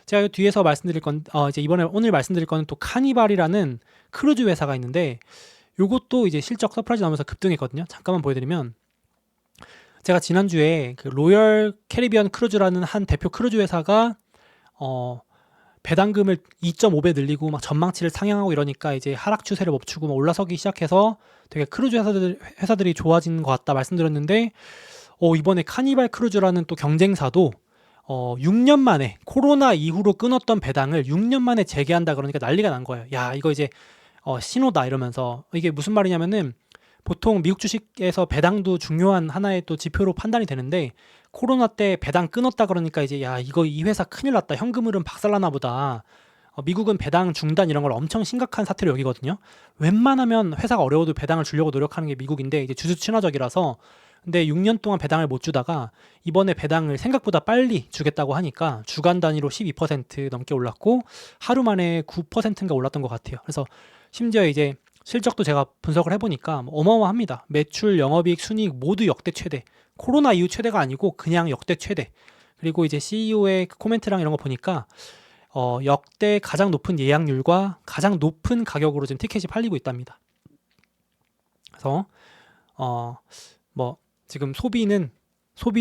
제가 뒤에서 말씀드릴 건 이제 오늘 말씀드릴 거는 또 카니발이라는 크루즈 회사가 있는데, 요것도 이제 실적 서프라이즈 나오면서 급등했거든요. 잠깐만 보여드리면, 제가 지난주에 그 로열 캐리비안 크루즈라는 한 대표 크루즈 회사가 배당금을 2.5배 늘리고 막 전망치를 상향하고 이러니까 이제 하락 추세를 멈추고 막 올라서기 시작해서 되게 크루즈 회사들이 좋아진 것 같다 말씀드렸는데, 이번에 카니발 크루즈라는 또 경쟁사도 6년 만에 코로나 이후로 끊었던 배당을 6년 만에 재개한다 그러니까 난리가 난 거예요. 야, 이거 이제 신호다 이러면서. 이게 무슨 말이냐면은 보통 미국 주식에서 배당도 중요한 하나의 또 지표로 판단이 되는데, 코로나 때 배당 끊었다 그러니까 이제 야, 이거 이 회사 큰일 났다, 현금 흐름 박살나나 보다. 미국은 배당 중단 이런 걸 엄청 심각한 사태로 여기거든요. 웬만하면 회사가 어려워도 배당을 주려고 노력하는 게 미국인데 이제 주주 친화적이라서. 근데 6년 동안 배당을 못 주다가 이번에 배당을 생각보다 빨리 주겠다고 하니까 주간 단위로 12% 넘게 올랐고 하루 만에 9%인가 올랐던 것 같아요. 그래서 심지어 이제 실적도 제가 분석을 해보니까 어마어마합니다. 매출, 영업이익, 순이익 모두 역대 최대. 코로나 이후 최대가 아니고 그냥 역대 최대. 그리고 이제 CEO의 코멘트랑 이런 거 보니까 역대 가장 높은 예약률과 가장 높은 가격으로 지금 티켓이 팔리고 있답니다. 그래서 지금 소비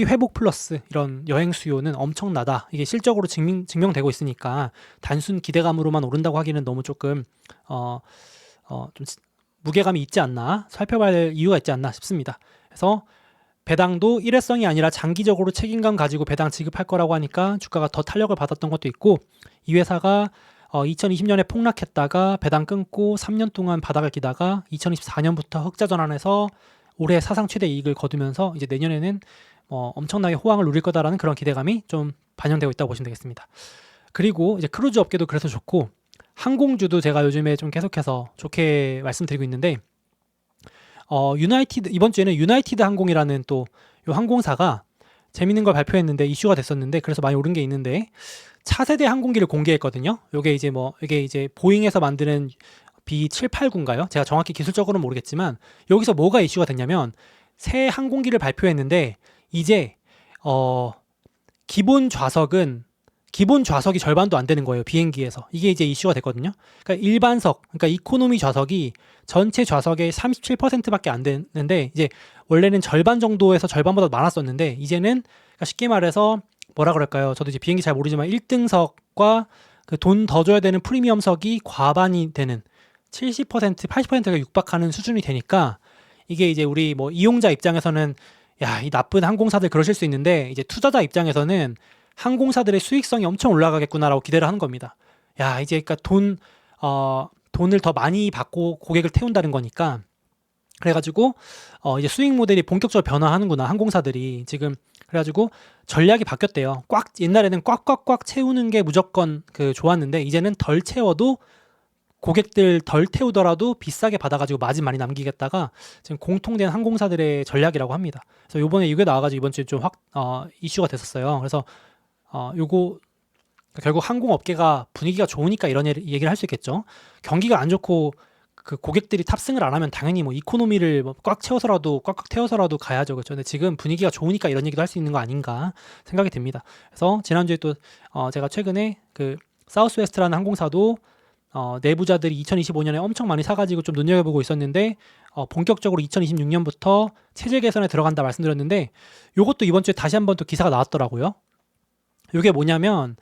회복 플러스 이런 여행 수요는 엄청나다. 이게 실적으로 증명되고 있으니까 단순 기대감으로만 오른다고 하기는 너무 조금 좀 무게감이 있지 않나, 살펴봐야 될 이유가 있지 않나 싶습니다. 그래서 배당도 일회성이 아니라 장기적으로 책임감 가지고 배당 지급할 거라고 하니까 주가가 더 탄력을 받았던 것도 있고, 이 회사가 2020년에 폭락했다가 배당 끊고 3년 동안 바닥을 기다가 2024년부터 흑자 전환해서 올해 사상 최대 이익을 거두면서 이제 내년에는 엄청나게 호황을 누릴 거다라는 그런 기대감이 좀 반영되고 있다고 보시면 되겠습니다. 그리고 이제 크루즈 업계도 그래서 좋고, 항공주도 제가 요즘에 좀 계속해서 좋게 말씀드리고 있는데, 이번 주에는 유나이티드 항공이라는 또 요 항공사가 재밌는 걸 발표했는데 이슈가 됐었는데, 그래서 많이 오른 게 있는데, 차세대 항공기를 공개했거든요. 이게 이제 보잉에서 만드는 B789인가요? 제가 정확히 기술적으로는 모르겠지만 여기서 뭐가 이슈가 됐냐면, 새 항공기를 발표했는데 이제 기본 좌석이 절반도 안 되는 거예요, 비행기에서. 이게 이제 이슈가 됐거든요. 그러니까 일반석, 그러니까 이코노미 좌석이 전체 좌석의 37%밖에 안 되는데, 이제 원래는 절반 정도에서 절반보다 많았었는데, 이제는 그러니까 쉽게 말해서 뭐라 그럴까요? 저도 이제 비행기 잘 모르지만 1등석과 그 돈 더 줘야 되는 프리미엄석이 과반이 되는 70%, 80%가 육박하는 수준이 되니까, 이게 이제 우리 뭐 이용자 입장에서는 야, 이 나쁜 항공사들 그러실 수 있는데, 이제 투자자 입장에서는 항공사들의 수익성이 엄청 올라가겠구나라고 기대를 하는 겁니다. 야, 이제 그러니까 돈을 더 많이 받고 고객을 태운다는 거니까. 그래가지고 이제 수익 모델이 본격적으로 변화하는구나, 항공사들이 지금. 그래가지고 전략이 바뀌었대요. 옛날에는 꽉꽉꽉 채우는 게 무조건 좋았는데, 이제는 덜 채워도 고객들 덜 태우더라도 비싸게 받아가지고 마진 많이 남기겠다가 지금 공통된 항공사들의 전략이라고 합니다. 그래서 요번에 이게 나와가지고 이번 주에 좀 이슈가 됐었어요. 그래서 요거 결국 항공업계가 분위기가 좋으니까 이런 얘기를 할 수 있겠죠. 경기가 안 좋고 그 고객들이 탑승을 안 하면 당연히 뭐 이코노미를 뭐 꽉꽉 태워서라도 가야죠. 그렇죠. 근데 지금 분위기가 좋으니까 이런 얘기도 할 수 있는 거 아닌가 생각이 듭니다. 그래서 지난주에 또 제가 최근에 그 사우스웨스트라는 항공사도 내부자들이 2025년에 엄청 많이 사가지고 좀 눈여겨보고 있었는데 본격적으로 2026년부터 체질 개선에 들어간다 말씀드렸는데 요것도 이번 주에 다시 한번 또 기사가 나왔더라고요. 요게 뭐냐면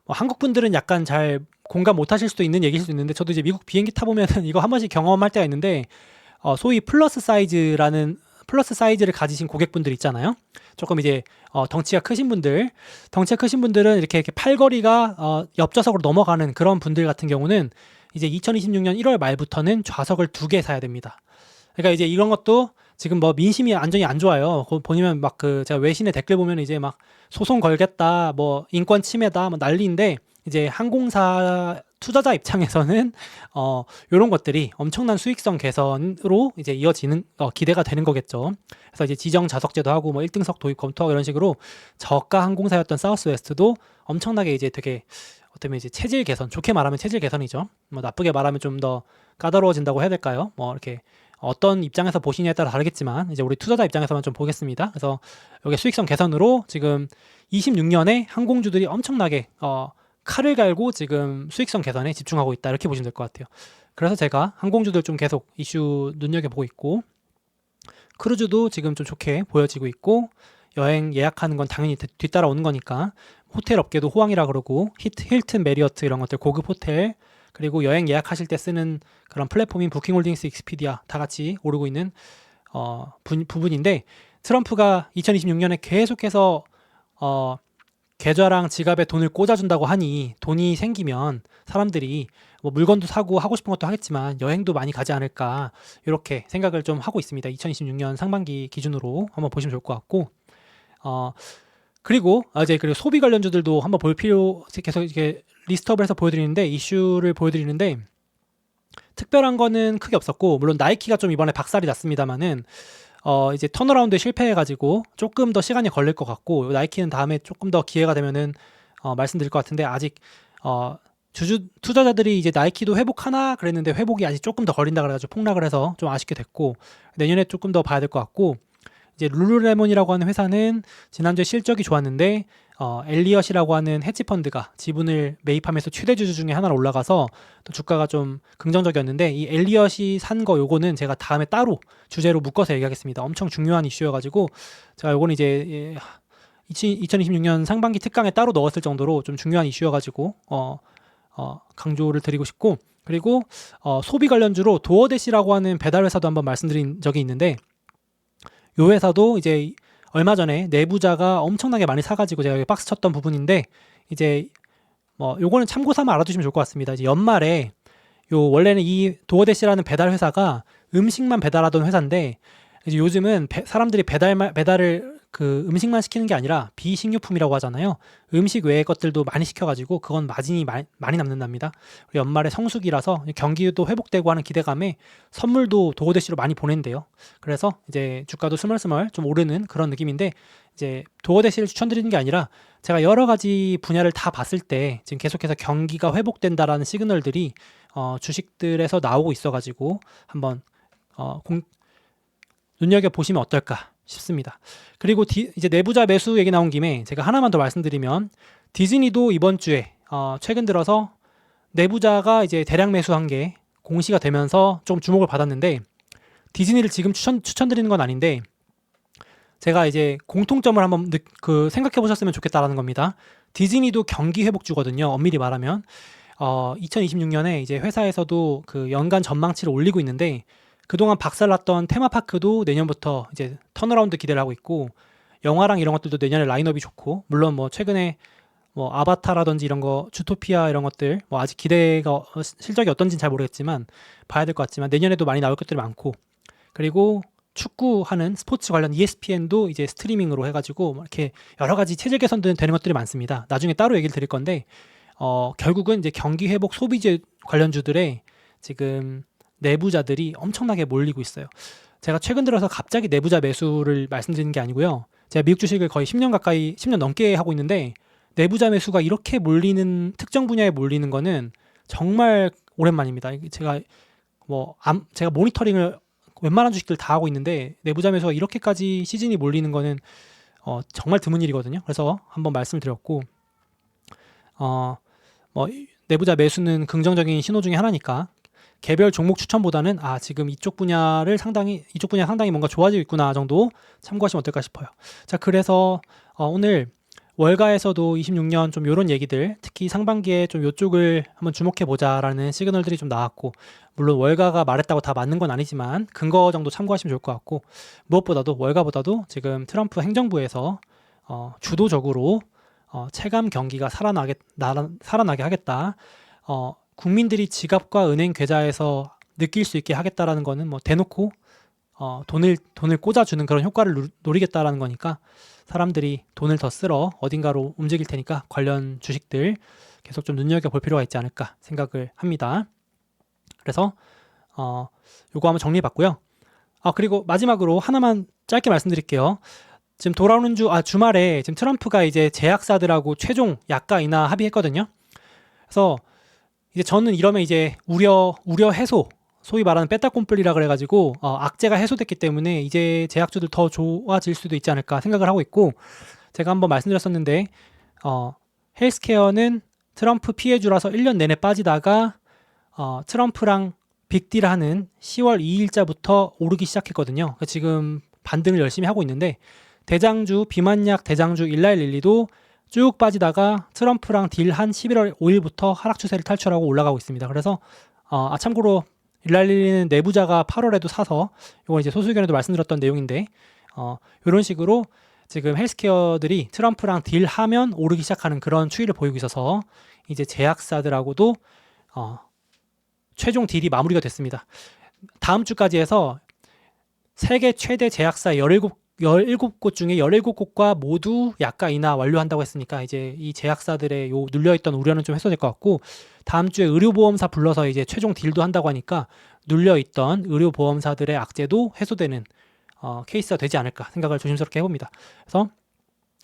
한국 분들은 약간 잘 공감 못 하실 수도 있는 얘기일 수도 있는데 저도 이제 미국 비행기 타보면은 이거 한 번씩 경험할 때가 있는데 소위 플러스 사이즈를 가지신 고객분들 있잖아요. 조금 이제 덩치가 크신 분들은 이렇게 팔걸이가 옆좌석으로 넘어가는 그런 분들 같은 경우는 이제 2026년 1월 말부터는 좌석을 2개 사야 됩니다. 그러니까 이제 이런 것도 지금 뭐 민심이 안전이 안 좋아요. 보면 막 제가 외신에 댓글 보면 이제 막 소송 걸겠다, 뭐 인권 침해다, 뭐 난리인데 이제 항공사 투자자 입장에서는 요런 것들이 엄청난 수익성 개선으로 이제 이어지는 기대가 되는 거겠죠. 그래서 이제 지정 좌석제도 하고 뭐 1등석 도입 검토하고 이런 식으로 저가 항공사였던 사우스웨스트도 엄청나게 이제 되게 어쩌면 이제 체질 개선, 좋게 말하면 체질 개선이죠. 뭐 나쁘게 말하면 좀 더 까다로워진다고 해야 될까요? 뭐 이렇게 어떤 입장에서 보시냐에 따라 다르겠지만 이제 우리 투자자 입장에서만 좀 보겠습니다. 그래서 여기 수익성 개선으로 지금 26년에 항공주들이 엄청나게 칼을 갈고 지금 수익성 개선에 집중하고 있다 이렇게 보시면 될 것 같아요. 그래서 제가 항공주들 좀 계속 이슈 눈여겨보고 있고 크루즈도 지금 좀 좋게 보여지고 있고 여행 예약하는 건 당연히 뒤따라오는 거니까 호텔 업계도 호황이라 그러고 힐튼 메리어트 이런 것들 고급 호텔 그리고 여행 예약하실 때 쓰는 그런 플랫폼인 부킹홀딩스 익스피디아 다 같이 오르고 있는 부분인데 트럼프가 2026년에 계속해서 계좌랑 지갑에 돈을 꽂아준다고 하니 돈이 생기면 사람들이 뭐 물건도 사고 하고 싶은 것도 하겠지만 여행도 많이 가지 않을까 이렇게 생각을 좀 하고 있습니다. 2026년 상반기 기준으로 한번 보시면 좋을 것 같고 그리고 소비 관련주들도 한번 볼 필요 계속 이렇게 리스트업을 해서 보여드리는데 이슈를 보여드리는데 특별한 거는 크게 없었고 물론 나이키가 좀 이번에 박살이 났습니다만은 이제 턴어라운드에 실패해가지고 조금 더 시간이 걸릴 것 같고 나이키는 다음에 조금 더 기회가 되면은 말씀드릴 것 같은데 아직 투자자들이 이제 나이키도 회복하나 그랬는데 회복이 아직 조금 더 걸린다 그래가지고 폭락을 해서 좀 아쉽게 됐고 내년에 조금 더 봐야 될 것 같고 이제 룰루레몬이라고 하는 회사는 지난주에 실적이 좋았는데 엘리엇이라고 하는 헤지펀드가 지분을 매입하면서 최대 주주 중에 하나로 올라가서 또 주가가 좀 긍정적이었는데 이 엘리엇이 산 거 요거는 제가 다음에 따로 주제로 묶어서 얘기하겠습니다. 엄청 중요한 이슈여가지고 제가 요거는 이제 2026년 상반기 특강에 따로 넣었을 정도로 좀 중요한 이슈여가지고 강조를 드리고 싶고 그리고 소비 관련주로 도어대시라고 하는 배달 회사도 한번 말씀드린 적이 있는데 요 회사도 이제 얼마 전에 내부자가 엄청나게 많이 사가지고 제가 여기 박스 쳤던 부분인데 이제 뭐 요거는 참고 삼아 알아두시면 좋을 것 같습니다. 이제 연말에 원래는 이 도어대시라는 배달 회사가 음식만 배달하던 회사인데 이제 요즘은 사람들이 배달을 그 음식만 시키는 게 아니라 비식료품이라고 하잖아요. 음식 외의 것들도 많이 시켜가지고 그건 마진이 많이 남는답니다. 연말에 성수기라서 경기도 회복되고 하는 기대감에 선물도 도어대시로 많이 보낸대요. 그래서 이제 주가도 스멀스멀 좀 오르는 그런 느낌인데 이제 도어대시를 추천드리는 게 아니라 제가 여러 가지 분야를 다 봤을 때 지금 계속해서 경기가 회복된다라는 시그널들이 주식들에서 나오고 있어가지고 한번 눈여겨 보시면 어떨까 싶습니다. 그리고 이제 내부자 매수 얘기 나온 김에 제가 하나만 더 말씀드리면 디즈니도 이번 주에 최근 들어서 내부자가 이제 대량 매수한 게 공시가 되면서 좀 주목을 받았는데 디즈니를 지금 추천드리는 건 아닌데 제가 이제 공통점을 한번 생각해 보셨으면 좋겠다라는 겁니다. 디즈니도 경기 회복주거든요. 엄밀히 말하면 2026년에 이제 회사에서도 그 연간 전망치를 올리고 있는데 그동안 박살났던 테마파크도 내년부터 이제 턴어라운드 기대를 하고 있고 영화랑 이런 것들도 내년에 라인업이 좋고 물론 뭐 최근에 뭐 아바타라든지 이런 거 주토피아 이런 것들 뭐 아직 기대가 실적이 어떤지는 잘 모르겠지만 봐야 될 것 같지만 내년에도 많이 나올 것들이 많고 그리고 축구하는 스포츠 관련 ESPN도 이제 스트리밍으로 해가지고 뭐 이렇게 여러 가지 체질 개선되는 것들이 많습니다. 나중에 따로 얘기를 드릴 건데 결국은 이제 경기 회복 소비재 관련주들의 지금 내부자들이 엄청나게 몰리고 있어요. 제가 최근 들어서 갑자기 내부자 매수를 말씀드리는 게 아니고요. 제가 미국 주식을 거의 10년 넘게 하고 있는데 내부자 매수가 이렇게 몰리는 특정 분야에 몰리는 거는 정말 오랜만입니다. 제가 제가 모니터링을 웬만한 주식들 다 하고 있는데 내부자매수가 이렇게까지 시즌이 몰리는 거는 정말 드문 일이거든요. 그래서 한번 말씀을 드렸고 내부자 매수는 긍정적인 신호 중에 하나니까 개별 종목 추천보다는 지금 이쪽 분야 상당히 뭔가 좋아지고 있구나 정도 참고하시면 어떨까 싶어요. 자, 그래서 오늘 월가에서도 26년 좀 요런 얘기들, 특히 상반기에 좀 요쪽을 한번 주목해 보자라는 시그널들이 좀 나왔고, 물론 월가가 말했다고 다 맞는 건 아니지만 근거 정도 참고하시면 좋을 것 같고, 무엇보다도 월가보다도 지금 트럼프 행정부에서 주도적으로 체감 경기가 살아나게 하겠다. 국민들이 지갑과 은행 계좌에서 느낄 수 있게 하겠다라는 거는 대놓고 돈을 꽂아주는 그런 효과를 노리겠다라는 거니까 사람들이 돈을 더 쓸어 어딘가로 움직일 테니까 관련 주식들 계속 좀 눈여겨볼 필요가 있지 않을까 생각을 합니다. 그래서 요거 한번 정리해봤고요. 그리고 마지막으로 하나만 짧게 말씀드릴게요. 지금 돌아오는 주말에 지금 트럼프가 이제 제약사들하고 최종 약가 인하 합의했거든요. 그래서 이제 저는 이러면 이제 우려 해소, 소위 말하는 빼따꼼플리라 그래가지고 악재가 해소됐기 때문에 이제 제약주들 더 좋아질 수도 있지 않을까 생각을 하고 있고, 제가 한번 말씀드렸었는데 헬스케어는 트럼프 피해주라서 1년 내내 빠지다가 트럼프랑 빅딜하는 10월 2일자부터 오르기 시작했거든요. 지금 반등을 열심히 하고 있는데 대장주, 비만약 대장주 일라일릴리도 쭉 빠지다가 트럼프랑 딜한 11월 5일부터 하락 추세를 탈출하고 올라가고 있습니다. 그래서 참고로 일라일릴리는 내부자가 8월에도 사서, 이건 이제 소수견에도 말씀드렸던 내용인데 이런 식으로 지금 헬스케어들이 트럼프랑 딜하면 오르기 시작하는 그런 추이를 보이고 있어서 이제 제약사들하고도 최종 딜이 마무리가 됐습니다. 다음 주까지 해서 세계 최대 제약사 17곳 중에 17곳과 모두 약가 인하 완료한다고 했으니까 이제 이 제약사들의 요 눌려있던 우려는 좀 해소될 것 같고, 다음 주에 의료보험사 불러서 이제 최종 딜도 한다고 하니까 눌려있던 의료보험사들의 악재도 해소되는 케이스가 되지 않을까 생각을 조심스럽게 해봅니다. 그래서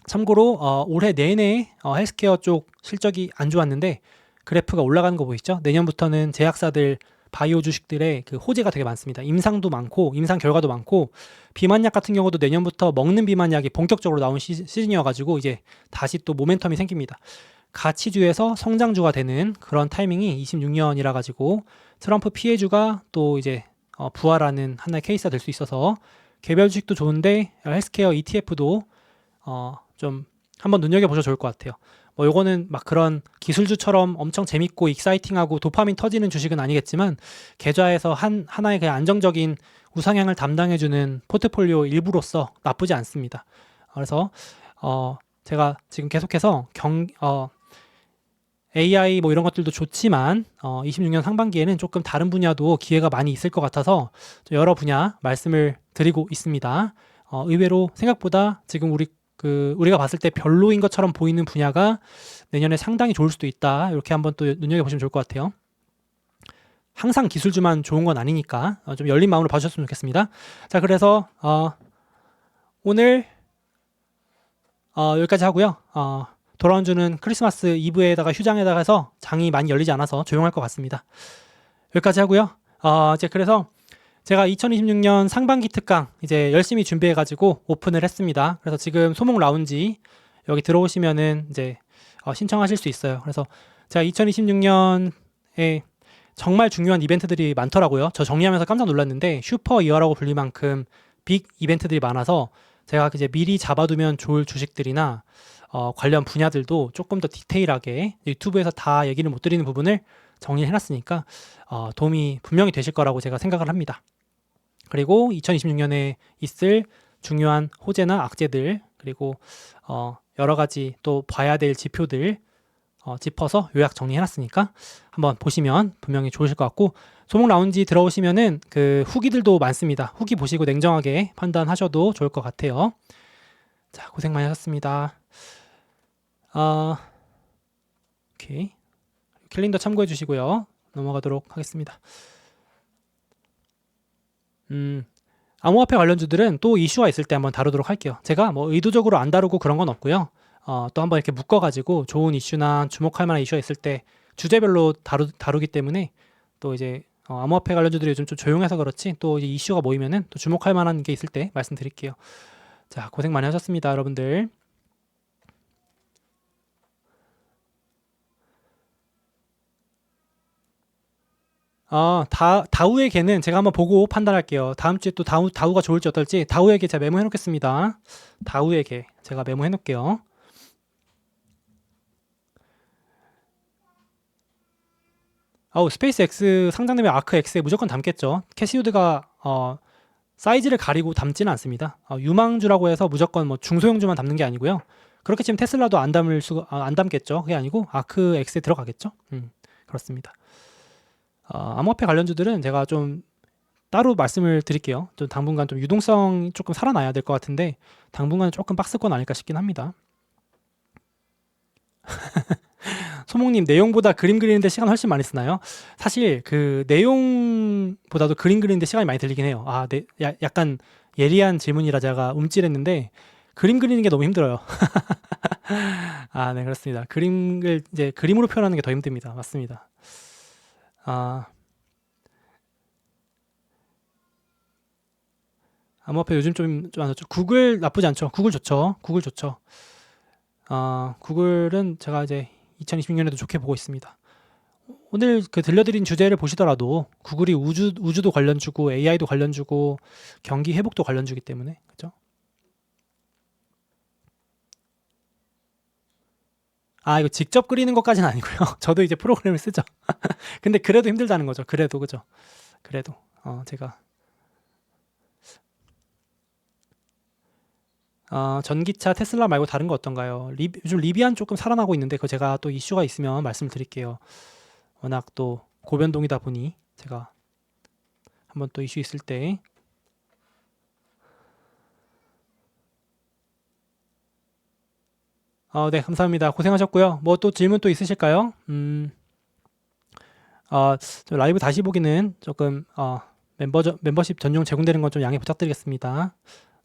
참고로 올해 내내 헬스케어 쪽 실적이 안 좋았는데 그래프가 올라가는 거 보이시죠? 내년부터는 제약사들 바이오 주식들의 그 호재가 되게 많습니다. 임상도 많고 임상 결과도 많고, 비만약 같은 경우도 내년부터 먹는 비만약이 본격적으로 나온 시즌이어가지고 이제 다시 또 모멘텀이 생깁니다. 가치주에서 성장주가 되는 그런 타이밍이 26년이라 가지고 트럼프 피해주가 또 이제 부활하는 하나의 케이스가 될 수 있어서 개별 주식도 좋은데 헬스케어 ETF도 좀 한번 눈여겨보셔도 좋을 것 같아요. 요거는 막 그런 기술주처럼 엄청 재밌고 익사이팅하고 도파민 터지는 주식은 아니겠지만 계좌에서 하나의 그냥 안정적인 우상향을 담당해주는 포트폴리오 일부로서 나쁘지 않습니다. 그래서 제가 지금 계속해서 AI 이런 것들도 좋지만 26년 상반기에는 조금 다른 분야도 기회가 많이 있을 것 같아서 여러 분야 말씀을 드리고 있습니다. 의외로 생각보다 지금 우리가 봤을 때 별로인 것처럼 보이는 분야가 내년에 상당히 좋을 수도 있다. 이렇게 한번 또 눈여겨보시면 좋을 것 같아요. 항상 기술주만 좋은 건 아니니까 좀 열린 마음으로 봐주셨으면 좋겠습니다. 자, 그래서 오늘 여기까지 하고요. 돌아온 주는 크리스마스 이브에다가 휴장에다가 해서 장이 많이 열리지 않아서 조용할 것 같습니다. 여기까지 하고요. 이제 그래서 제가 2026년 상반기 특강 이제 열심히 준비해가지고 오픈을 했습니다. 그래서 지금 소목 라운지 여기 들어오시면은 이제 신청하실 수 있어요. 그래서 제가 2026년에 정말 중요한 이벤트들이 많더라고요. 저 정리하면서 깜짝 놀랐는데 슈퍼 이어라고 불릴 만큼 빅 이벤트들이 많아서 제가 이제 미리 잡아두면 좋을 주식들이나 관련 분야들도 조금 더 디테일하게 유튜브에서 다 얘기를 못 드리는 부분을 정리해놨으니까 도움이 분명히 되실 거라고 제가 생각을 합니다. 그리고 2026년에 있을 중요한 호재나 악재들, 그리고 여러 가지 또 봐야 될 지표들 짚어서 요약 정리해놨으니까 한번 보시면 분명히 좋으실 것 같고, 소목 라운지 들어오시면은 그 후기들도 많습니다. 후기 보시고 냉정하게 판단하셔도 좋을 것 같아요. 자, 고생 많이 하셨습니다. 오케이. 캘린더 참고해 주시고요. 넘어가도록 하겠습니다. 암호화폐 관련주들은 또 이슈가 있을 때 한번 다루도록 할게요. 제가 의도적으로 안 다루고 그런 건 없고요. 또 한번 이렇게 묶어가지고 좋은 이슈나 주목할 만한 이슈가 있을 때 주제별로 다루기 때문에 또 이제 암호화폐 관련주들이 요즘 좀 조용해서 그렇지 또 이슈가 모이면은 또 주목할 만한 게 있을 때 말씀드릴게요. 자, 고생 많이 하셨습니다, 여러분들. 다우의 개는 제가 한번 보고 판단할게요. 다음 주에 또 다우가 좋을지 어떨지 다우의 개 제가 메모해 놓겠습니다. 다우의 개 제가 메모해 놓을게요. 스페이스 X 상장되면 아크 X에 무조건 담겠죠. 캐시우드가 사이즈를 가리고 담지는 않습니다. 유망주라고 해서 무조건 뭐 중소형주만 담는 게 아니고요. 그렇게 치면 테슬라도 안 담겠죠. 그게 아니고 아크 X에 들어가겠죠. 그렇습니다. 암호화폐 관련주들은 제가 좀 따로 말씀을 드릴게요. 좀 당분간 좀 유동성이 조금 살아나야 될 것 같은데 당분간 조금 빡셀 건 아닐까 싶긴 합니다. 소목님, 내용보다 그림 그리는데 시간 훨씬 많이 쓰나요? 사실 그 내용보다도 그림 그리는데 시간이 많이 들리긴 해요. 약간 예리한 질문이라 제가 움찔했는데 그림 그리는 게 너무 힘들어요. 네, 그렇습니다. 그림을 이제 그림으로 표현하는 게 더 힘듭니다. 맞습니다. 암호화폐 요즘 좀 안 좋죠. 구글 나쁘지 않죠. 구글 좋죠. 구글 좋죠. 구글은 제가 이제 2026년에도 좋게 보고 있습니다. 오늘 그 들려드린 주제를 보시더라도 구글이 우주도 관련주고 AI도 관련주고 경기 회복도 관련주기 때문에 그죠? 이거 직접 그리는 것까지는 아니고요. 저도 이제 프로그램을 쓰죠. 근데 그래도 힘들다는 거죠. 그래도 그죠? 그래도 제가 전기차 테슬라 말고 다른 거 어떤가요? 요즘 리비안 조금 살아나고 있는데 그거 제가 또 이슈가 있으면 말씀드릴게요. 워낙 또 고변동이다 보니 제가 한번 또 이슈 있을 때 네, 감사합니다. 고생하셨고요. 뭐 또 질문 또 있으실까요? 저 라이브 다시 보기는 조금 멤버십 전용 제공되는 건 좀 양해 부탁드리겠습니다.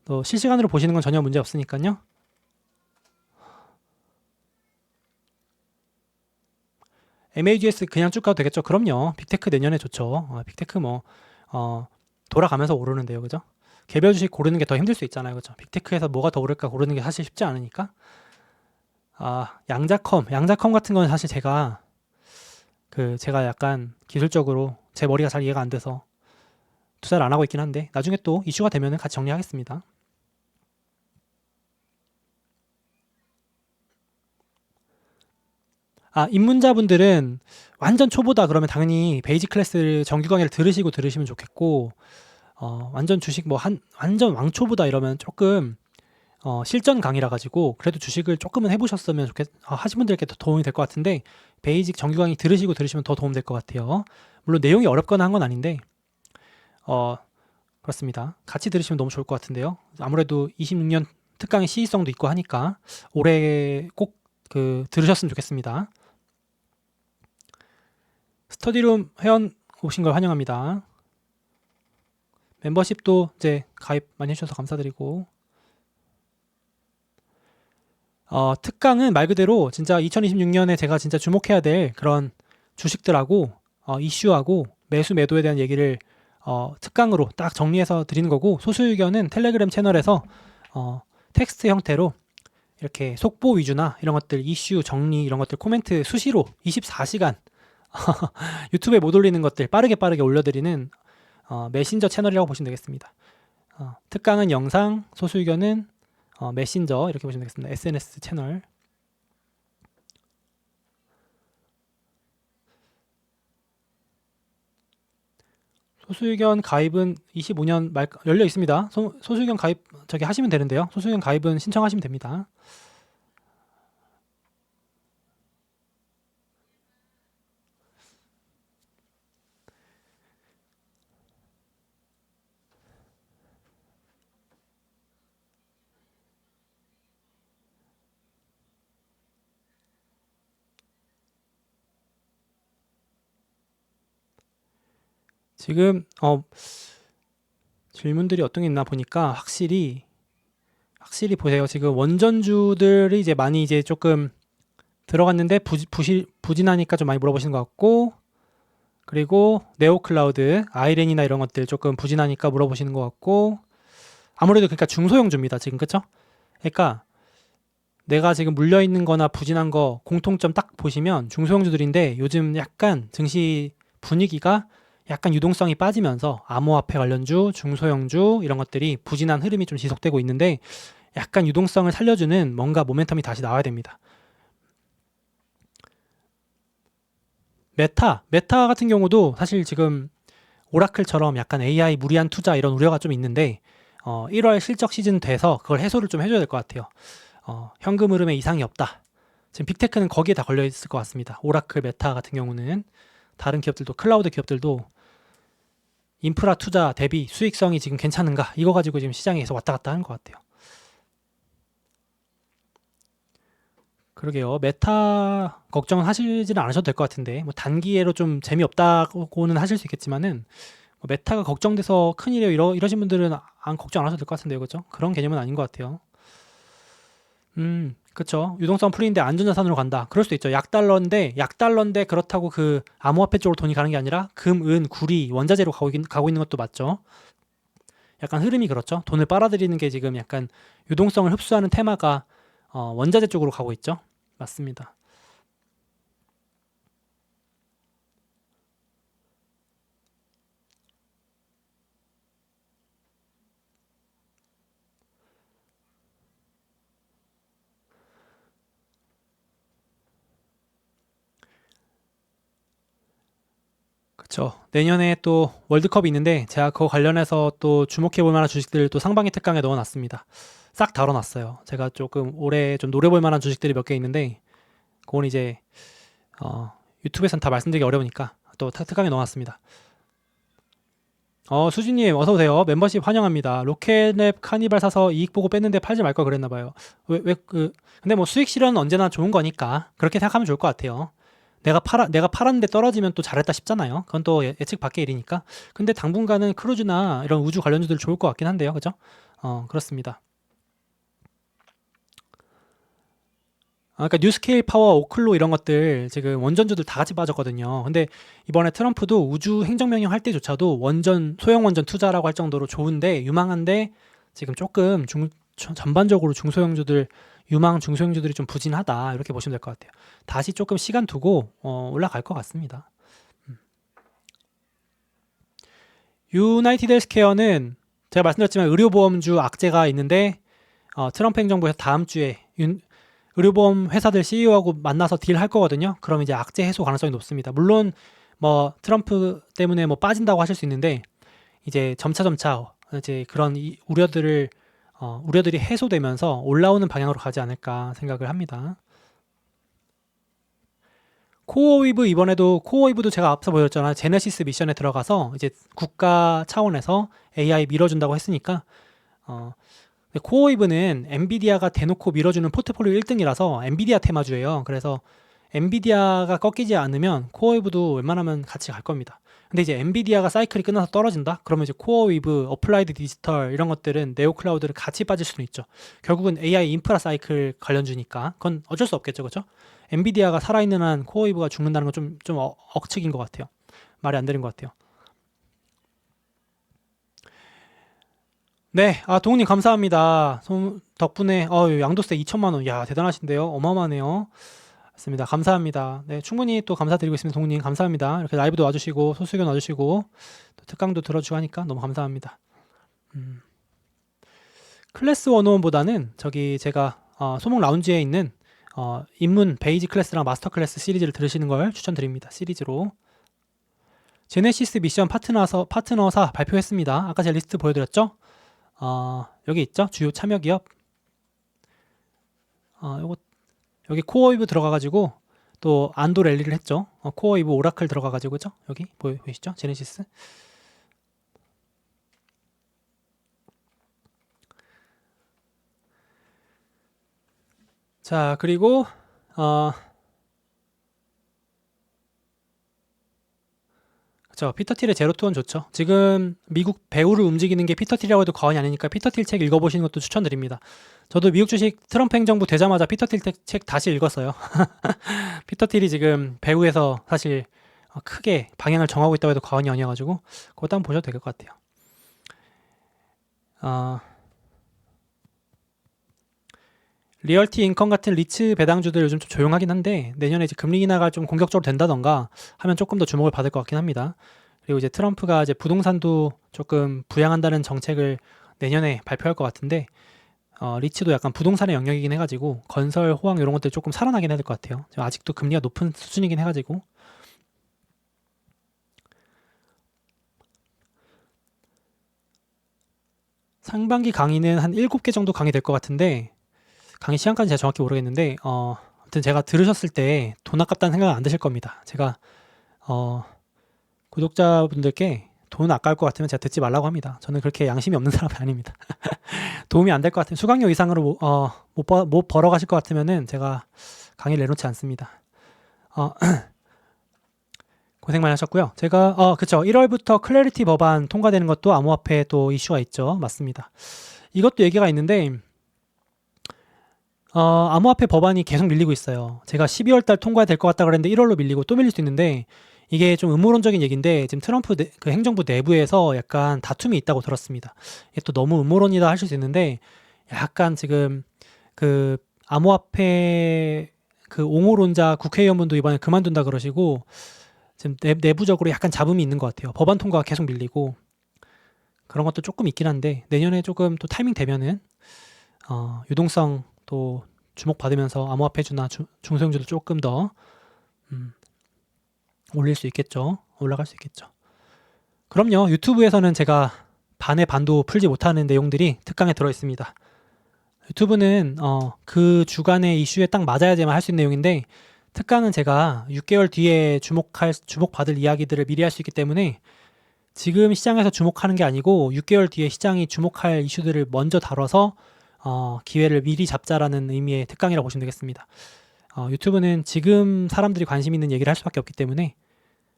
또 실시간으로 보시는 건 전혀 문제 없으니까요. MAGS 그냥 쭉 가도 되겠죠? 그럼요. 빅테크 내년에 좋죠. 빅테크 돌아가면서 오르는데요. 그죠? 개별 주식 고르는 게 더 힘들 수 있잖아요. 그죠? 빅테크에서 뭐가 더 오를까 고르는 게 사실 쉽지 않으니까. 양자컴 같은 건 사실 제가 약간 기술적으로 제 머리가 잘 이해가 안 돼서 투자를 안 하고 있긴 한데 나중에 또 이슈가 되면은 같이 정리하겠습니다. 입문자분들은 완전 초보다 그러면 당연히 베이직 클래스 정규 강의를 들으시면 좋겠고 완전 주식 완전 왕초보다 이러면 조금 실전 강의라 가지고 그래도 주식을 조금은 해보셨으면 하신 분들께 더 도움이 될 것 같은데 베이직 정규 강의 들으시면 더 도움 될 것 같아요. 물론 내용이 어렵거나 한 건 아닌데 그렇습니다. 같이 들으시면 너무 좋을 것 같은데요. 아무래도 26년 특강의 시의성도 있고 하니까 올해 꼭 들으셨으면 좋겠습니다. 스터디룸 회원 오신 걸 환영합니다. 멤버십도 이제 가입 많이 해주셔서 감사드리고 특강은 말 그대로 진짜 2026년에 제가 진짜 주목해야 될 그런 주식들하고 이슈하고 매수 매도에 대한 얘기를 특강으로 딱 정리해서 드리는 거고 소수 의견은 텔레그램 채널에서 텍스트 형태로 이렇게 속보 위주나 이런 것들 이슈 정리 이런 것들 코멘트 수시로 24시간 유튜브에 못 올리는 것들 빠르게 올려드리는 메신저 채널이라고 보시면 되겠습니다. 특강은 영상, 소수 의견은 메신저 이렇게 보시면 되겠습니다. SNS 채널. 소수의견 가입은 25년 말 열려 있습니다. 소수의견 가입 하시면 되는데요. 소수의견 가입은 신청하시면 됩니다. 지금 질문들이 어떤 게 있나 보니까 확실히 보세요. 지금 원전주들이 이제 많이 이제 조금 들어갔는데 부진하니까 좀 많이 물어보시는 것 같고 그리고 네오클라우드, 아이렌이나 이런 것들 조금 부진하니까 물어보시는 것 같고, 아무래도 그러니까 중소형주입니다. 지금 그쵸? 그러니까 내가 지금 물려있는 거나 부진한 거 공통점 딱 보시면 중소형주들인데 요즘 약간 증시 분위기가 약간 유동성이 빠지면서 암호화폐 관련주, 중소형주 이런 것들이 부진한 흐름이 좀 지속되고 있는데 약간 유동성을 살려주는 뭔가 모멘텀이 다시 나와야 됩니다. 메타 같은 경우도 사실 지금 오라클처럼 약간 AI 무리한 투자 이런 우려가 좀 있는데 1월 실적 시즌 돼서 그걸 해소를 좀 해줘야 될 것 같아요. 현금 흐름에 이상이 없다. 지금 빅테크는 거기에 다 걸려 있을 것 같습니다. 오라클, 메타 같은 경우는 다른 기업들도 클라우드 기업들도 인프라 투자 대비 수익성이 지금 괜찮은가 이거 가지고 지금 시장에 계속 왔다 갔다 하는 것 같아요. 그러게요. 메타 걱정은 하시지는 않으셔도 될 것 같은데 뭐 단기에로 좀 재미없다고는 하실 수 있겠지만은 뭐 메타가 걱정돼서 큰일이에요 이러신 분들은 안 걱정 안 하셔도 될 것 같은데요. 그죠? 그런 개념은 아닌 것 같아요. 그쵸. 유동성 풀리는데 안전자산으로 간다. 그럴 수도 있죠. 약달러인데 그렇다고 그 암호화폐 쪽으로 돈이 가는 게 아니라 금, 은, 구리, 원자재로 가고 있는 것도 맞죠. 약간 흐름이 그렇죠. 돈을 빨아들이는 게 지금 약간 유동성을 흡수하는 테마가 원자재 쪽으로 가고 있죠. 맞습니다. 그쵸. 내년에 또 월드컵이 있는데 제가 그거 관련해서 또 주목해 볼 만한 주식들을 또 상반기 특강에 넣어놨습니다. 싹 다뤄놨어요. 제가 조금 올해 좀 노려볼 만한 주식들이 몇 개 있는데 그건 이제 유튜브에선 다 말씀드리기 어려우니까 또 특강에 넣어놨습니다. 수진님 어서 오세요. 멤버십 환영합니다. 로켓랩 카니발 사서 이익 보고 뺐는데 팔지 말 걸 그랬나 봐요. 근데 뭐 수익 실현은 언제나 좋은 거니까 그렇게 생각하면 좋을 것 같아요. 내가 팔았는데 떨어지면 또 잘했다 싶잖아요. 그건 또 예측 밖의 일이니까. 근데 당분간은 크루즈나 이런 우주 관련주들 좋을 것 같긴 한데요. 그죠? 그렇습니다. 그러니까 뉴스케일 파워, 오클로 이런 것들 지금 원전주들 다 같이 빠졌거든요. 근데 이번에 트럼프도 우주 행정명령 할 때조차도 소형 원전 투자라고 할 정도로 좋은데 유망한데 지금 조금 전반적으로 유망 중소형주들이 좀 부진하다 이렇게 보시면 될 것 같아요. 다시 조금 시간 두고 올라갈 것 같습니다. 유나이티드 헬스케어는 제가 말씀드렸지만 의료보험주 악재가 있는데 트럼프 행정부에서 다음 주에 의료보험 회사들 CEO하고 만나서 딜할 거거든요. 그럼 이제 악재 해소 가능성이 높습니다. 물론 뭐 트럼프 때문에 뭐 빠진다고 하실 수 있는데 이제 점차 이제 그런 우려들이 해소되면서 올라오는 방향으로 가지 않을까 생각을 합니다. 코어웨이브도 제가 앞서 보였잖아요. 제네시스 미션에 들어가서 이제 국가 차원에서 AI 밀어준다고 했으니까 코어웨이브는 엔비디아가 대놓고 밀어주는 포트폴리오 1등이라서 엔비디아 테마주예요. 그래서 엔비디아가 꺾이지 않으면 코어웨이브도 웬만하면 같이 갈 겁니다. 근데 이제 엔비디아가 사이클이 끝나서 떨어진다? 그러면 이제 코어웨이브, 어플라이드 디지털 이런 것들은 네오클라우드를 같이 빠질 수는 있죠. 결국은 AI 인프라 사이클 관련주니까 그건 어쩔 수 없겠죠, 그렇죠? 엔비디아가 살아있는 한 코어웨이브가 죽는다는 건 좀 억측인 것 같아요. 말이 안 되는 것 같아요. 네, 동훈님 감사합니다. 덕분에 양도세 2천만 원, 야 대단하신데요, 어마어마하네요. 맞습니다. 감사합니다. 네, 충분히 또 감사드리고 있습니다. 동훈님 감사합니다. 이렇게 라이브도 와주시고 소수견 와주시고 또 특강도 들어주고 하니까 너무 감사합니다. 클래스 101보다는 저기 제가 소목 라운지에 있는 입문 베이지 클래스랑 마스터 클래스 시리즈를 들으시는 걸 추천드립니다. 시리즈로 제네시스 미션 파트너사 발표했습니다. 아까 제가 리스트 보여드렸죠? 여기 있죠? 주요 참여 기업. 여기 코어웨이브 들어가가지고 또 안도 랠리를 했죠. 코어웨이브 오라클 들어가가지고 그죠? 여기 보이시죠? 제네시스. 자, 그리고 그쵸. 피터 틸의 제로투원 좋죠. 지금 미국 배우를 움직이는 게 피터 틸이라고 해도 과언이 아니니까 피터 틸 책 읽어보시는 것도 추천드립니다. 저도 미국 주식 트럼프 행정부 되자마자 피터 틸 책 다시 읽었어요. 피터 틸이 지금 배우에서 사실 크게 방향을 정하고 있다고 해도 과언이 아니어가지고 그것도 한번 보셔도 될 것 같아요. 리얼티 인컴 같은 리츠 배당주들 요즘 좀 조용하긴 한데 내년에 이제 금리 인하가 좀 공격적으로 된다던가 하면 조금 더 주목을 받을 것 같긴 합니다. 그리고 이제 트럼프가 이제 부동산도 조금 부양한다는 정책을 내년에 발표할 것 같은데 리츠도 약간 부동산의 영역이긴 해가지고 건설, 호황 이런 것들 조금 살아나긴 해야 될 것 같아요. 지금 아직도 금리가 높은 수준이긴 해가지고 상반기 강의는 한 7개 정도 강의 될 것 같은데 강의 시간까지 제가 정확히 모르겠는데 아무튼 제가 들으셨을 때 돈 아깝다는 생각은 안 드실 겁니다. 제가 구독자분들께 돈 아까울 것 같으면 제가 듣지 말라고 합니다. 저는 그렇게 양심이 없는 사람이 아닙니다. 도움이 안 될 것 같으면 수강료 이상으로 못 벌어 가실 것 같으면은 제가 강의를 내놓지 않습니다. 고생 많이 하셨고요. 제가 그쵸 1월부터 클래리티 법안 통과되는 것도 암호화폐 또 이슈가 있죠. 맞습니다. 이것도 얘기가 있는데 암호화폐 법안이 계속 밀리고 있어요. 제가 12월 달 통과해야 될 것 같다 그랬는데 1월로 밀리고 또 밀릴 수 있는데 이게 좀 음모론적인 얘기인데 지금 트럼프 그 행정부 내부에서 약간 다툼이 있다고 들었습니다. 이게 또 너무 음모론이다 하실 수 있는데 약간 지금 그 암호화폐 그 옹호론자 국회의원분도 이번에 그만둔다 그러시고 지금 내부적으로 약간 잡음이 있는 것 같아요. 법안 통과가 계속 밀리고 그런 것도 조금 있긴 한데 내년에 조금 또 타이밍 되면은 유동성 또 주목받으면서 암호화폐주나 중소형주도 조금 더 올릴 수 있겠죠. 올라갈 수 있겠죠. 그럼요. 유튜브에서는 제가 반의 반도 풀지 못하는 내용들이 특강에 들어 있습니다. 유튜브는 그 주간의 이슈에 딱 맞아야지만 할 수 있는 내용인데 특강은 제가 6개월 뒤에 주목받을 이야기들을 미리 할 수 있기 때문에 지금 시장에서 주목하는 게 아니고 6개월 뒤에 시장이 주목할 이슈들을 먼저 다뤄서 기회를 미리 잡자라는 의미의 특강이라고 보시면 되겠습니다. 유튜브는 지금 사람들이 관심 있는 얘기를 할 수밖에 없기 때문에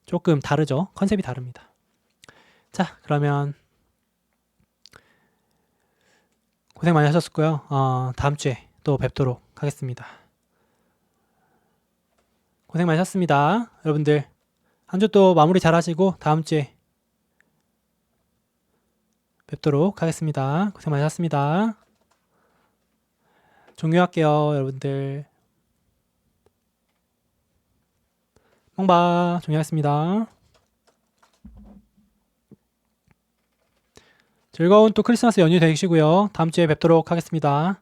조금 다르죠. 컨셉이 다릅니다. 자, 그러면 고생 많이 하셨고요. 다음 주에 또 뵙도록 하겠습니다. 고생 많이 하셨습니다. 여러분들 한 주 또 마무리 잘 하시고 다음 주에 뵙도록 하겠습니다. 고생 많이 하셨습니다. 종료할게요, 여러분들. 멍바 종료하겠습니다. 즐거운 또 크리스마스 연휴 되시고요. 다음 주에 뵙도록 하겠습니다.